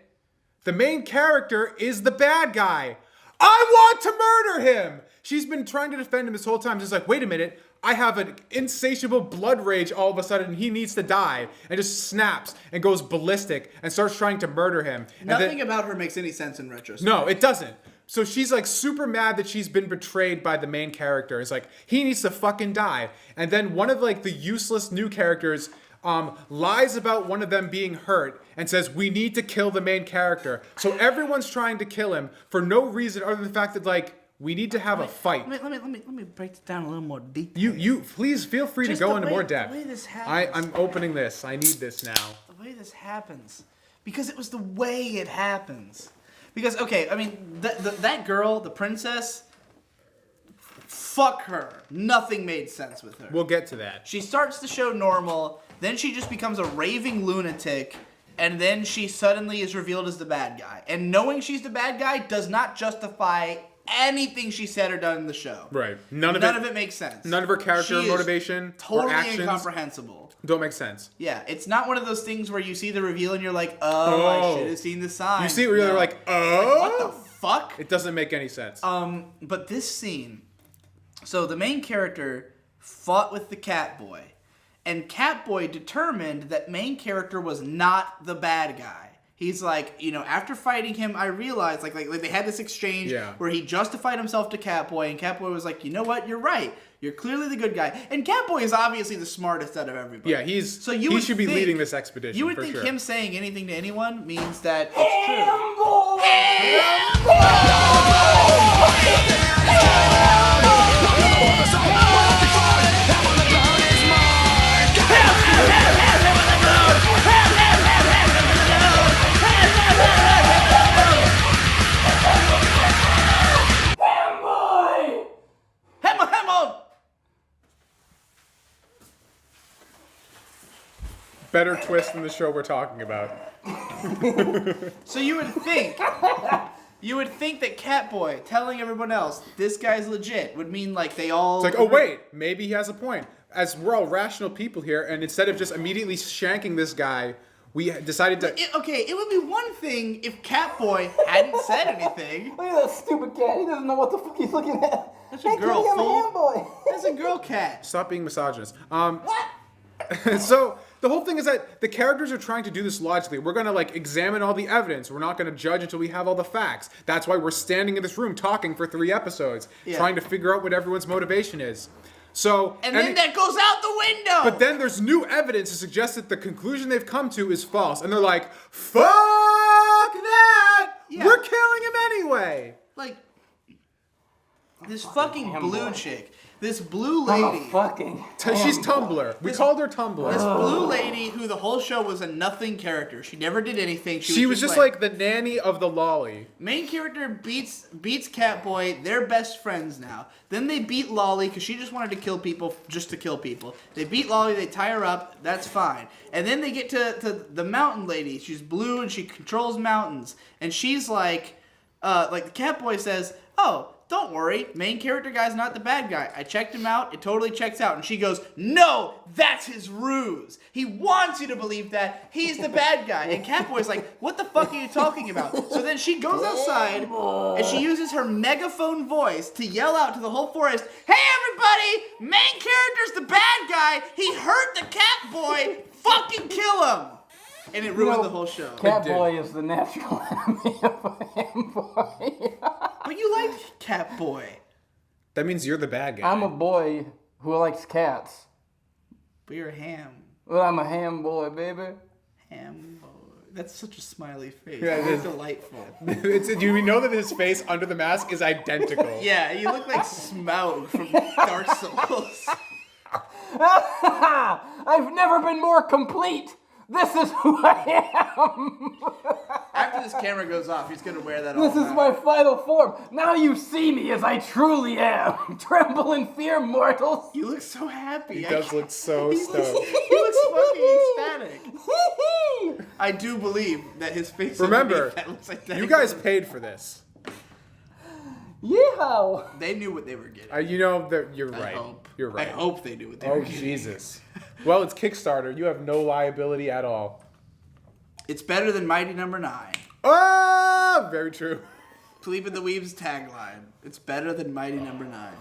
the main character is the bad guy. I want to murder him. She's been trying to defend him this whole time. Just like, wait a minute, I have an insatiable blood rage all of a sudden. He needs to die, and just snaps and goes ballistic and starts trying to murder him. And then- Nothing about her makes any sense in retrospect. No, it doesn't. So she's like super mad that she's been betrayed by the main character. It's like, he needs to fucking die. And then one of like the useless new characters lies about one of them being hurt and says, we need to kill the main character. So everyone's trying to kill him for no reason other than the fact that like, we need to have a fight. Let me break this down a little more detail. You please feel free Just to go the into way- more the depth. way this happens. I'm opening this. I need this now. The way this happens, because it was the way it happens. Because okay, I mean that girl, the princess, fuck her. Nothing made sense with her. We'll get to that. She starts the show normal, then she just becomes a raving lunatic, and then she suddenly is revealed as the bad guy. And knowing she's the bad guy does not justify anything she said or done in the show. Right. None of it makes sense. None of her character She is motivation totally or actions incomprehensible. don't make sense. Yeah, it's not one of those things where you see the reveal and you're like, oh, I should have seen the sign. You see it where you're No. like, oh? What the fuck? It doesn't make any sense. But this scene, so the main character fought with the Catboy, and Catboy determined that main character was not the bad guy. He's like, after fighting him, I realized, like they had this exchange where he justified himself to Catboy, and Catboy was like, you know what, you're right. You're clearly the good guy. And Catboy is obviously the smartest out of everybody. Yeah, he should be leading this expedition. You would for think sure. him saying anything to anyone means that it's true. better twist than the show we're talking about. So you would think that Catboy telling everyone else this guy's legit would mean like they all. It's like, oh wait, maybe he has a point. As we're all rational people here, and instead of just immediately shanking this guy, we decided to. It would be one thing if Catboy hadn't said anything. Look at that stupid cat. He doesn't know what the fuck he's looking at. That's a girl, I'm a fool. handboy. That's a girl cat. Stop being misogynist. So the whole thing is that the characters are trying to do this logically. We're gonna like examine all the evidence. We're not gonna judge until we have all the facts. That's why we're standing in this room talking for 3 episodes, trying to figure out what everyone's motivation is. So and then that goes out the window. But then there's new evidence to suggest that the conclusion they've come to is false, and they're like, "Fuck that! Yeah. We're killing him anyway." Like this fucking blue chick. This blue lady. She's Tumblr. We called her Tumblr. This blue lady who the whole show was a nothing character. She never did anything. She was just like the nanny of the lolly. Main character beats Catboy. They're best friends now. Then they beat Lolly because she just wanted to kill people just to kill people. They beat Lolly. They tie her up. That's fine. And then they get to the mountain lady. She's blue and she controls mountains. And she's like the Catboy says, "Oh, don't worry, main character guy's not the bad guy. I checked him out, it totally checks out." And she goes, "No, that's his ruse. He wants you to believe that he's the bad guy." And Catboy's like, "What the fuck are you talking about?" So then she goes outside and she uses her megaphone voice to yell out to the whole forest, "Hey everybody, main character's the bad guy. He hurt the Catboy. Fucking kill him." And it ruined the whole show. Catboy is the natural enemy of a handboy. But you like Catboy. That means you're the bad guy. I'm a boy who likes cats. But you're a ham. But I'm a ham boy, baby. Ham boy. That's such a smiley face. Yeah, it It's is. delightful. Do we know that his face under the mask is identical? Yeah, you look like Smaug from Dark Souls. I've never been more complete. This is who I am. After this camera goes off, he's gonna wear that This all is night. my final form. Now you see me as I truly am. Tremble in fear, mortals. You look so happy. He does look so He stoked. looks fucking ecstatic. I do believe that his face. Remember, underneath that looks like you guys paid for this. Yeehaw. They knew what they were getting. You know that you're I right. hope. You're right. I hope they knew what they were Oh getting. Jesus. Well, it's Kickstarter. You have no liability at all. It's better than Mighty Number 9. Oh, very true. Pleeb and the Weeb's tagline. It's better than Mighty Number 9.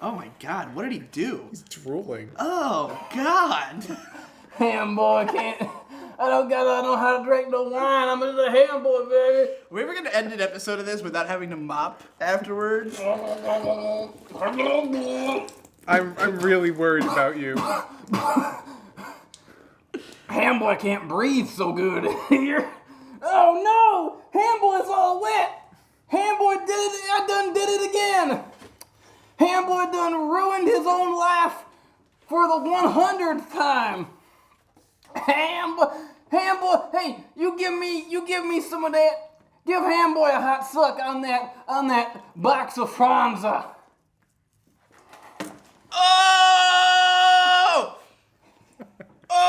Oh my God! What did he do? He's drooling. Oh God! Ham boy can't. I don't know how to drink no wine. I'm just a ham boy, baby. Are we ever gonna end an episode of this without having to mop afterwards? I'm really worried about you. Ham boy can't breathe so good here. Oh no! Ham boy's all wet. Ham boy did it. I done did it again. Ham boy done ruined his own life for the 100th time. Ham boy, hey, you give me some of that. Give Ham boy a hot suck on that box of Franza. Oh! Oh!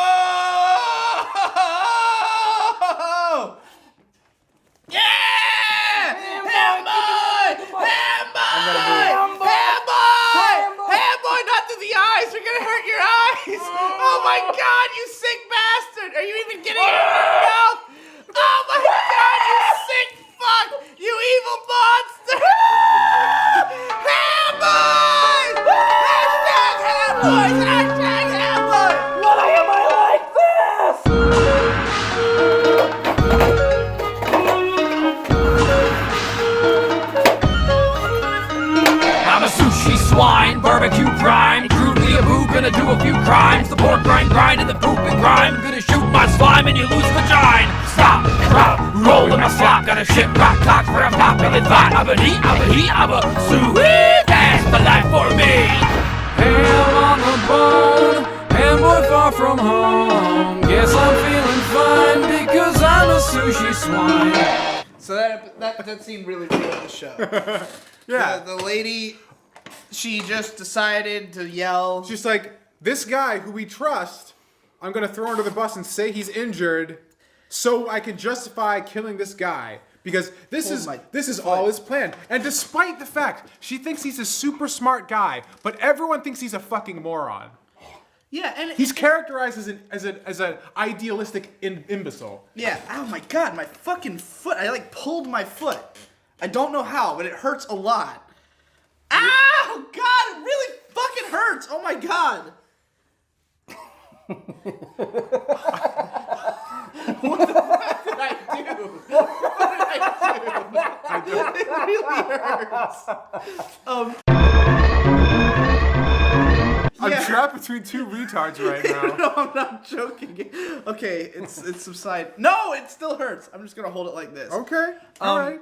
Yeah! Ham boy! Ham boy! Not to the eyes! You're gonna hurt your eyes! Oh my God! You sick bastard! Are you even getting it in your mouth? Oh my God! You sick fuck! You evil monster! Ham boys! Hashtag ham boys! Hashtag ham boys! Why am I like this? I'm a sushi swine, barbecue prime. Crudely a boo, gonna do a few crimes. The pork grind, and the poop and grime. Gonna shoot my slime and you lose vagina. Stop, drop, roll in my slop. Got a shit rock cock for a popular thought. I'm a sweet. That's the life for me. Ham on the bone, ham boy far from home. Guess I'm feeling fine because I'm a sushi swine. So that scene really ruined the show. Yeah. The lady, she just decided to yell. She's like, this guy who we trust, I'm gonna throw her under the bus and say he's injured, so I can justify killing this guy. Because this is all his plan. And despite the fact she thinks he's a super smart guy, but everyone thinks he's a fucking moron. Yeah, and He's characterized as an idealistic imbecile. Yeah. Oh my god, my fucking foot! I like pulled my foot. I don't know how, but it hurts a lot. Oh god, it really fucking hurts. Oh my god. What the fuck did I do? What did I do? It really hurts. I'm trapped between two retards right now. No, I'm not joking. Okay, it's subside. No, it still hurts. I'm just gonna hold it like this. Okay. All right.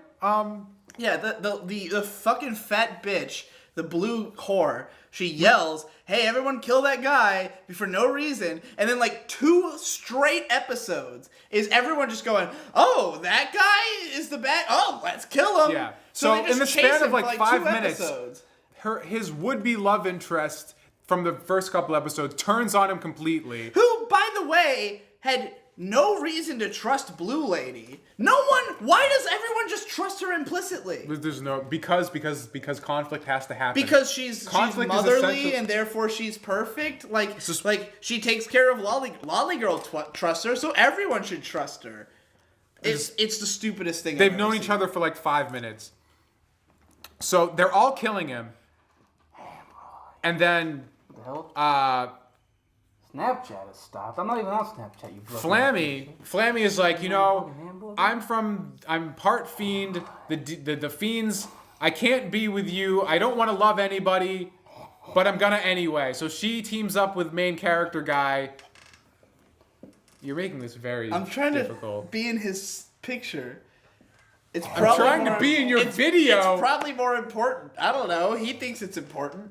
Yeah, the fucking fat bitch, the blue whore, she yells, "Hey, everyone kill that guy," for no reason. And then like 2 straight episodes is everyone just going, "Oh, that guy is the bad. Oh, let's kill him." Yeah. So So they in just the chase span him of for, like 2 5 minutes, episodes. his would-be love interest from the first couple episodes turns on him completely. Who, by the way, had no reason to trust Blue Lady. No one. Why does everyone just trust her implicitly? There's no because conflict has to happen. Because she's Conflict is motherly essential. and therefore she's perfect. Like just- like she takes care of Lolly Girl. Trusts her, so everyone should trust her. It's the stupidest thing. They've known each other for like 5 minutes. So they're all killing him. And then Snapchat has stopped. I'm not even on Snapchat, you broken. Flammy is like, I'm part fiend. The fiends, I can't be with you. I don't want to love anybody, but I'm gonna anyway. So she teams up with main character guy. You're making this very I'm trying difficult. to be in his picture. It's I'm probably trying to be in your video. It's probably more important. I don't know. He thinks it's important.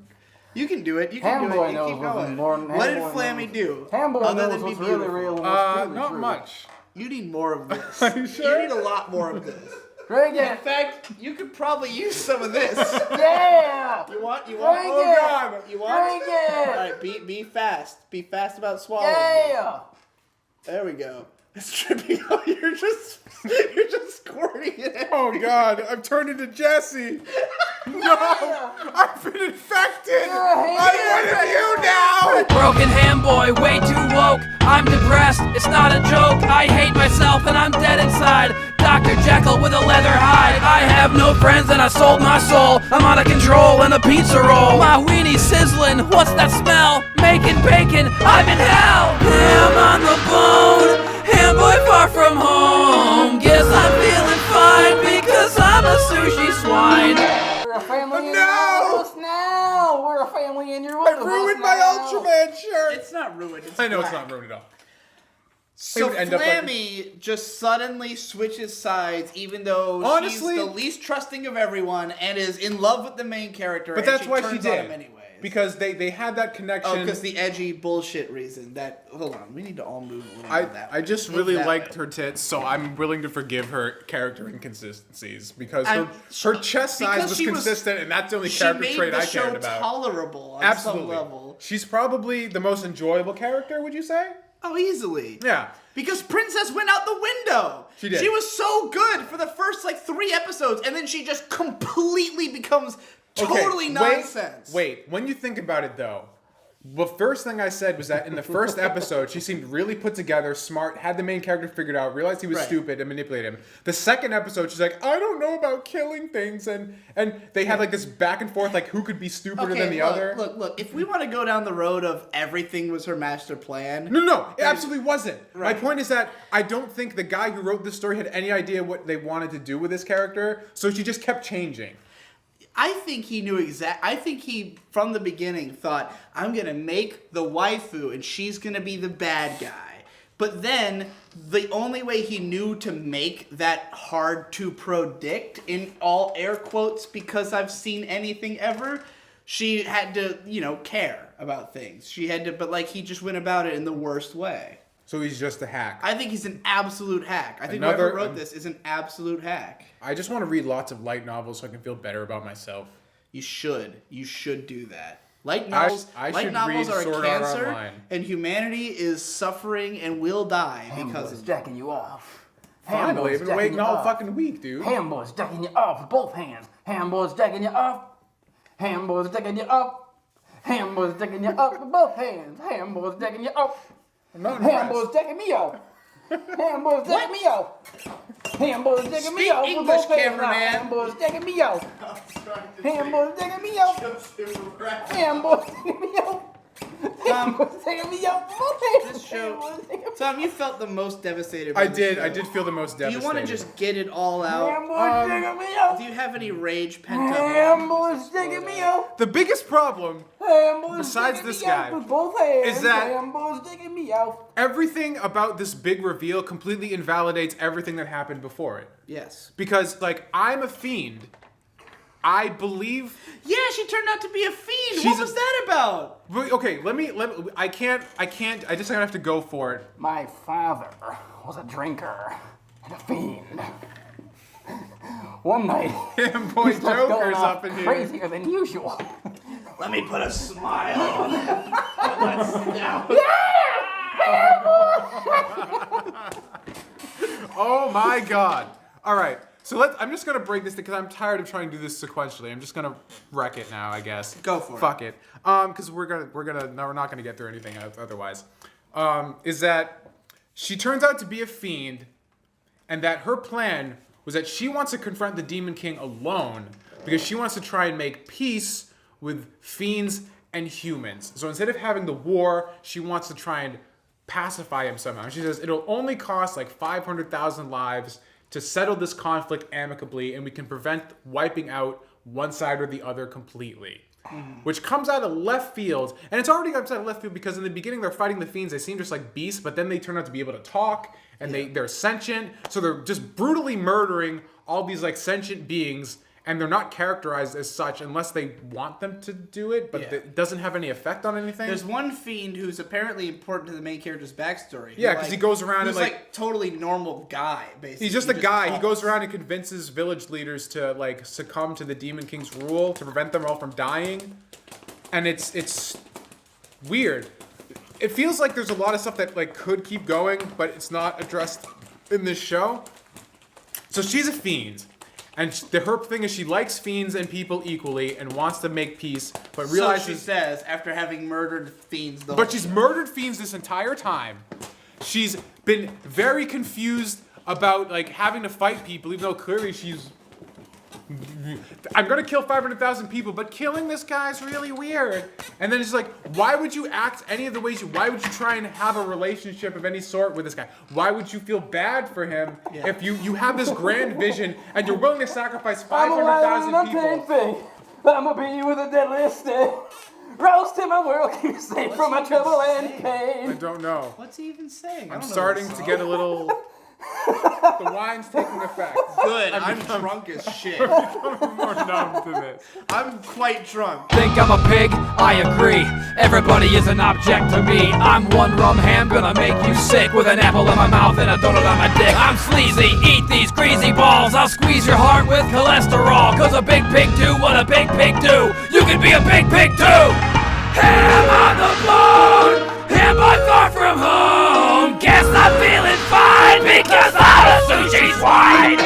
You can do it. You can do Hamboy it. You knows keep what's going. important. What did Hamboy Flammy knows. do? Hamboy other knows than be what's really beautiful? real and what's truly Not true. much. You need more of this. Are you sure? You need a lot more of this. Drink In it! fact, you could probably use some of this. Yeah! You want? Drink Oh it! God! You want? Drink it! All right, be fast. Be fast about swallowing. Yeah! There we go. It's tripping out. You're just squirting it. Oh God! I've turned into Jesse. No! I've been infected. I'm one of you now. Broken ham boy, way too woke. I'm depressed, it's not a joke. I hate myself and I'm dead inside. Dr. Jekyll with a leather hide. I have no friends and I sold my soul. I'm out of control in a pizza roll. My weenie's sizzling, what's that smell? Making bacon, I'm in hell. Ham on the bone, ham boy far from home. Guess I'm feeling fine because I'm a sushi swine. We're a family in No! your with us now! We're a family in your I with us ruined now. my Ultraman shirt. It's not ruined. It's I know it's black. not ruined at all. So would end up like- Flammy just suddenly switches sides, even though Honestly- she's the least trusting of everyone and is in love with the main character. But and that's why she turns on did. him anyways. Because they had that connection. because the edgy bullshit reason. That hold on, we need to all move a little bit that way. I just Move really that liked way. her tits, so I'm willing to forgive her character inconsistencies because I'm- her chest size because was she was- consistent, and that's the only She character made trait the I show cared about. tolerable on Absolutely. some level. She's probably the most enjoyable character, would you say? Oh, easily. Yeah. Because Princess went out the window. She did. She was so good for the first like 3 episodes, and then she just completely becomes totally nonsense. Wait, when you think about it though, the first thing I said was that in the first episode, she seemed really put together, smart, had the main character figured out, realized he was Right. stupid, and manipulated him. The second episode, she's like, I don't know about killing things, and they had like this back and forth, like who could be stupider than the other. Look. If we want to go down the road of everything was her master plan, No, it absolutely wasn't. Right. My point is that I don't think the guy who wrote this story had any idea what they wanted to do with this character, so she just kept changing. I think he knew I think he from the beginning thought I'm gonna make the waifu and she's gonna be the bad guy. But then the only way he knew to make that hard to predict, in all air quotes, because I've seen anything ever, she had to, care about things. She had to, but like he just went about it in the worst way. So he's just a hack. I think he's an absolute hack. I think Another- whoever wrote this is an absolute hack. I just want to read lots of light novels so I can feel better about myself. You should. You should do that. Light novels, I light should novels read are Sword a Art cancer, Online. and humanity is suffering and will die because Hamboy's of it. jacking you off. Finally, I've been waiting all off. fucking week, dude. Hamboy's jacking you off with both hands. Hamboy's jacking you off. Hamboy's jacking you off. Hamboy's jacking you off with both hands. Hamboy's jacking you off. I'm not impressed. Hamboy's jacking me off. Hamboy's jacking me off. Hamboy's jacking me Speak off with English, both hands. cameraman. Hamboy's jacking me off. Hamboy's jacking me off. Hamboy's jacking me off. Hamboy's jacking me off with both hands. This show, Hamboy's jacking me off. Tom, you felt the most devastated. By I this did. show. I did feel the most Do you devastated. want to just get it all out? Hamboy's jacking me off. Do you have any rage pent up? Hamboy's jacking me off. The biggest problem, Hamboy's Besides jacking this me guy, off with both hands. is that- Hamboy's jacking me off. everything about this big reveal completely invalidates everything that happened before it. Yes. Because, like, I'm a fiend. I believe. Yeah, she turned out to be a fiend. She's What a- was that about? Okay, let me. I can't. I just have to go for it. My father was a drinker and a fiend. One night, Damn boy, he starts going Joker's off up in here. crazier than usual. Let me put a smile on him. Oh my god. All right. So I'm just gonna break this because I'm tired of trying to do this sequentially. I'm just gonna wreck it now, I guess. Go for it. Fuck it. Because we're not gonna get through anything otherwise. Is that she turns out to be a fiend, and that her plan was that she wants to confront the Demon King alone because she wants to try and make peace with fiends and humans. So instead of having the war, she wants to try and pacify him somehow. She says it'll only cost like 500,000 lives to settle this conflict amicably, and we can prevent wiping out one side or the other completely. Which comes out of left field, and it's already outside of left field because in the beginning they're fighting the fiends. They seem just like beasts, but then they turn out to be able to talk, and they're sentient. So they're just brutally murdering all these like sentient beings, and they're not characterized as such unless they want them to do it, but it doesn't have any effect on anything. There's one fiend who's apparently important to the main character's backstory. Yeah, 'cause he goes around and, who's like totally normal guy, basically. He's just a guy. He talks. goes around and convinces village leaders to like succumb to the Demon King's rule to prevent them all from dying. And it's weird. It feels like there's a lot of stuff that like could keep going, but it's not addressed in this show. So she's a fiend. And her thing is she likes fiends and people equally and wants to make peace, but realizes... So she says, after having murdered fiends the But whole she's show. murdered fiends this entire time. She's been very confused about like having to fight people, even though clearly she's... I'm gonna kill 500,000 people, but killing this guy's really weird. And then it's like, why would you act any of the ways why would you try and have a relationship of any sort with this guy? Why would you feel bad for him if you have this grand vision and you're willing to sacrifice 500,000 people? Thing. I'ma beat you with a deadly stick. Roast in my world, keep safe from my trouble and I pain. don't know. What's he even saying? I I'm don't know starting this to song. get a little... The wine's taking effect. Good. I'm drunk as shit. More numb to this. I'm quite drunk. Think I'm a pig? I agree. Everybody is an object to me. I'm one rum ham, gonna make you sick with an apple in my mouth and a donut on my dick. I'm sleazy, eat these greasy balls. I'll squeeze your heart with cholesterol. Cause a big pig do what a big pig do. You can be a big pig too. Ham on the bone, ham but far from home. Guess I'm feeling fine because I'm a sushi swine.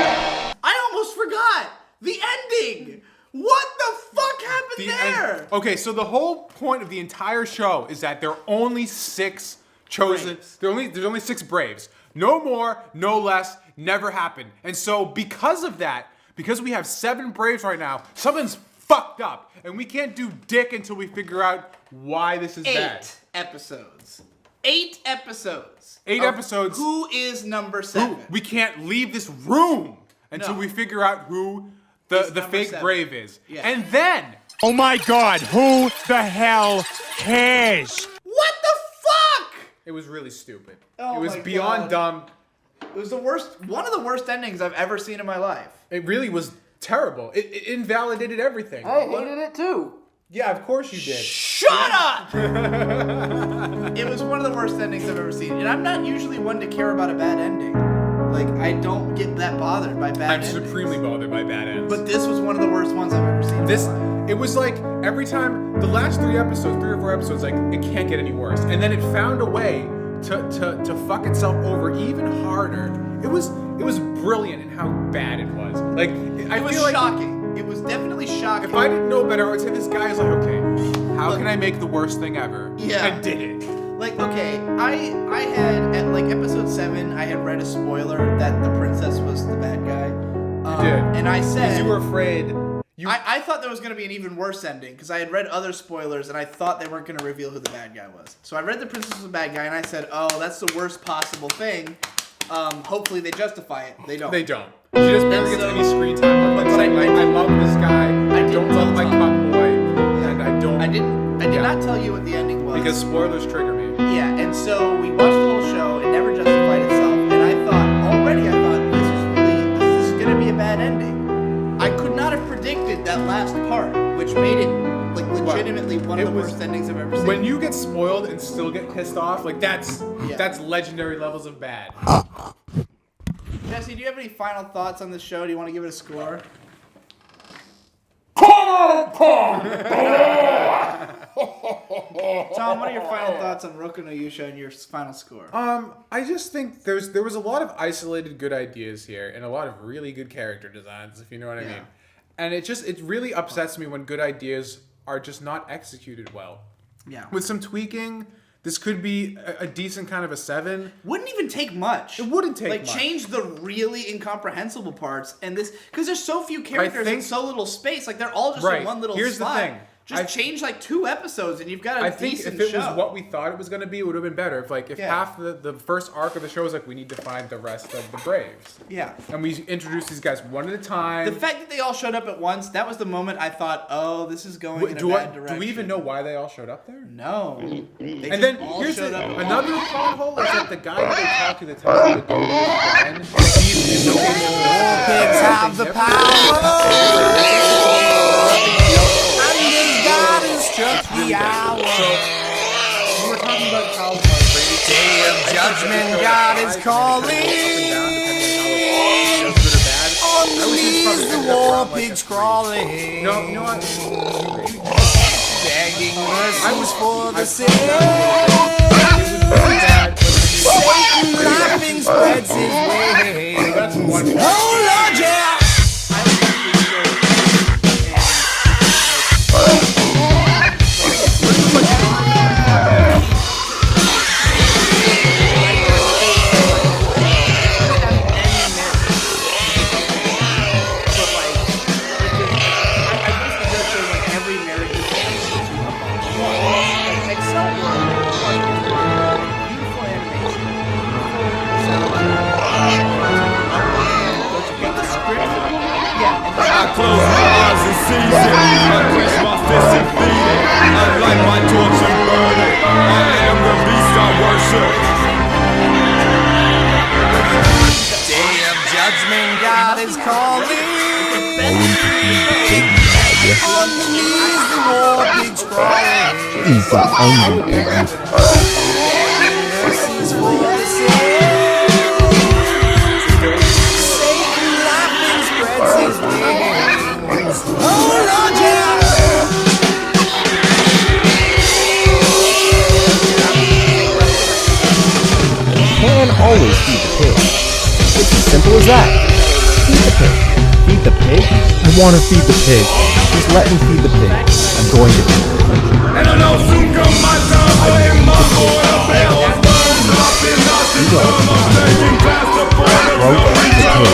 I almost forgot the ending. What the fuck happened there? Okay, so the whole point of the entire show is that there are only 6 chosen. Braves. There's only 6 Braves. No more, no less, never happened. And so because of that, because we have 7 Braves right now, something's fucked up. And we can't do dick until we figure out why this is bad. 8 episodes. 8 episodes. 8 of episodes. Who is number 7? We can't leave this room until No. we figure out who the number fake 7. Brave is. Yeah. And then... Oh my god, who the hell cares? What the fuck? It was really stupid. Oh it was my beyond God. dumb. It was one of the worst endings I've ever seen in my life. It really was terrible. It invalidated everything. I hated it too. Yeah, of course you did. Shut up! It was one of the worst endings I've ever seen. And I'm not usually one to care about a bad ending. Like, I don't get that bothered by bad I'm endings. supremely bothered by bad ends. But this was one of the worst ones I've ever seen in this, my life. it was like every time the last 3 or 4 episodes, like it can't get any worse. And then it found a way to fuck itself over even harder. It was brilliant in how bad it was. Like I It was feel like shocking. It was definitely shocking. if I didn't know better, I would say this guy is like, okay, how can I make the worst thing ever? Yeah. And did it. Like, okay, I had, at like episode 7, I had read a spoiler that the princess was the bad guy. You did. And I said... Because you were afraid... I thought there was going to be an even worse ending, because I had read other spoilers, and I thought they weren't going to reveal who the bad guy was. So I read the princess was the bad guy, and I said, oh, that's the worst possible thing. Hopefully they justify it. They don't. They don't. She just barely gets any screen time. But I love this guy. I don't love my cuck boy. And I don't... I did not tell you what the ending was. Because spoilers trigger me. Yeah, and so we watched the whole show. It never justified itself, and I thought this is gonna be a bad ending. I could not have predicted that last part, which made it like legitimately one of the worst endings I've ever seen. When you get spoiled and still get pissed off, like that's legendary levels of bad. Jesse, do you have any final thoughts on the show? Do you want to give it a score? Tom, what are your final thoughts on Roku no Yusha and your final score? I just think there was a lot of isolated good ideas here and a lot of really good character designs, if you know what I mean. And it really upsets me when good ideas are just not executed well. Yeah. With some tweaking, this could be a decent kind of a 7. Wouldn't even take much. It wouldn't take much. Like, change the really incomprehensible parts and this... Because there's so few characters and so little space. Like, they're all just in one little Here's slot. the thing. Just change, like, 2 episodes and you've got a decent show. I think if it was what we thought it was going to be, it would have been better. If half the first arc of the show was like, we need to find the rest of the Braves. Yeah. And we introduced these guys one at a time. The fact that they all showed up at once, that was the moment I thought, oh, this is going in a bad direction. Do we even know why they all showed up there? No. And then here's another plot hole is that the guy that they talked to that tells them to go to his friend, he's Pigs have the power. God instructs the hour. We were talking about how Day of judgment, God is calling. On the knees, the war pigs crawling. No, you know what? Begging mercies for the sick. Satan laughing spreads his wings. Oh Lord, yeah. Close my eyes and seize it. I clench my fists and beat it. I light my torch and burn it. I am the beast I worship. Day of judgment, God is calling. On the knees, the war pigs crawling. Mercies for the sick. Satan laughing spreads his wings. Oh Lord, yeah. Can always feed the pig. It's as simple as that. Feed the pig. Feed the pig? I want to feed the pig. Just let me feed the pig. I'm going to feed the pig. And I know soon come my time for him, my boy, a bell burns up in our system. I'm taking past the point of no return.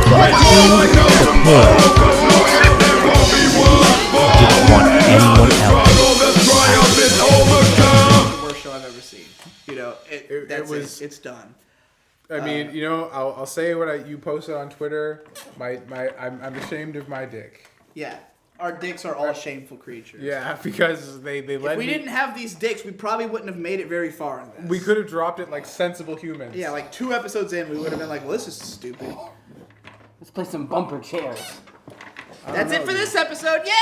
Wait till I know tomorrow, cause no end there won't be one. Didn't want anyone else. The triumph is overcome. Worst show I've ever seen. You know, it's done. I mean, you know, I'll say what you posted on Twitter. I'm ashamed of my dick. Yeah. Our dicks are all shameful creatures. Yeah, because they let If we didn't have these dicks, we probably wouldn't have made it very far in this. We could have dropped it like sensible humans. Yeah, like 2 episodes in, we would have been like, well, this is stupid. Let's play some bumper chairs. That's it for this episode. Yeah!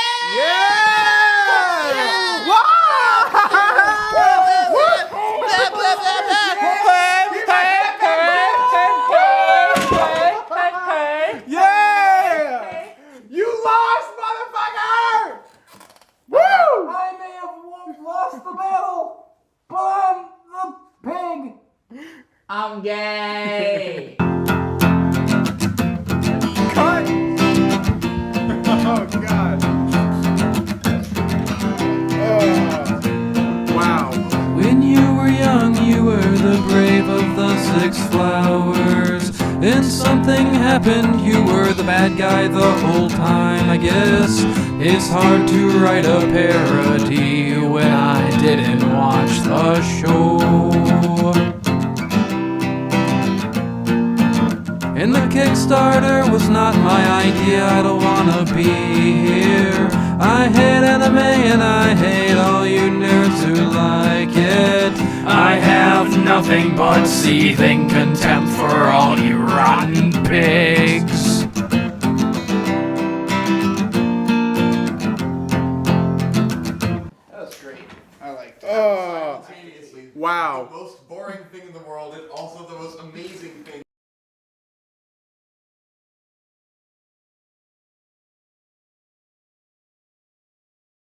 Yeah! You lost, motherfucker! Woo! I may I'm gay. Cut! Oh, God. Oh. Wow. When you were young, you were the brave of the 6 flowers. Then something happened, you were the bad guy the whole time. I guess it's hard to write a parody when I didn't watch the show. And the Kickstarter was not my idea, I don't wanna be here. I hate anime and I hate all you nerds who like it. I have nothing but seething contempt for all you rotten pigs. That was great. I liked it. Oh. Wow. The most boring thing in the world and also the most amazing thing.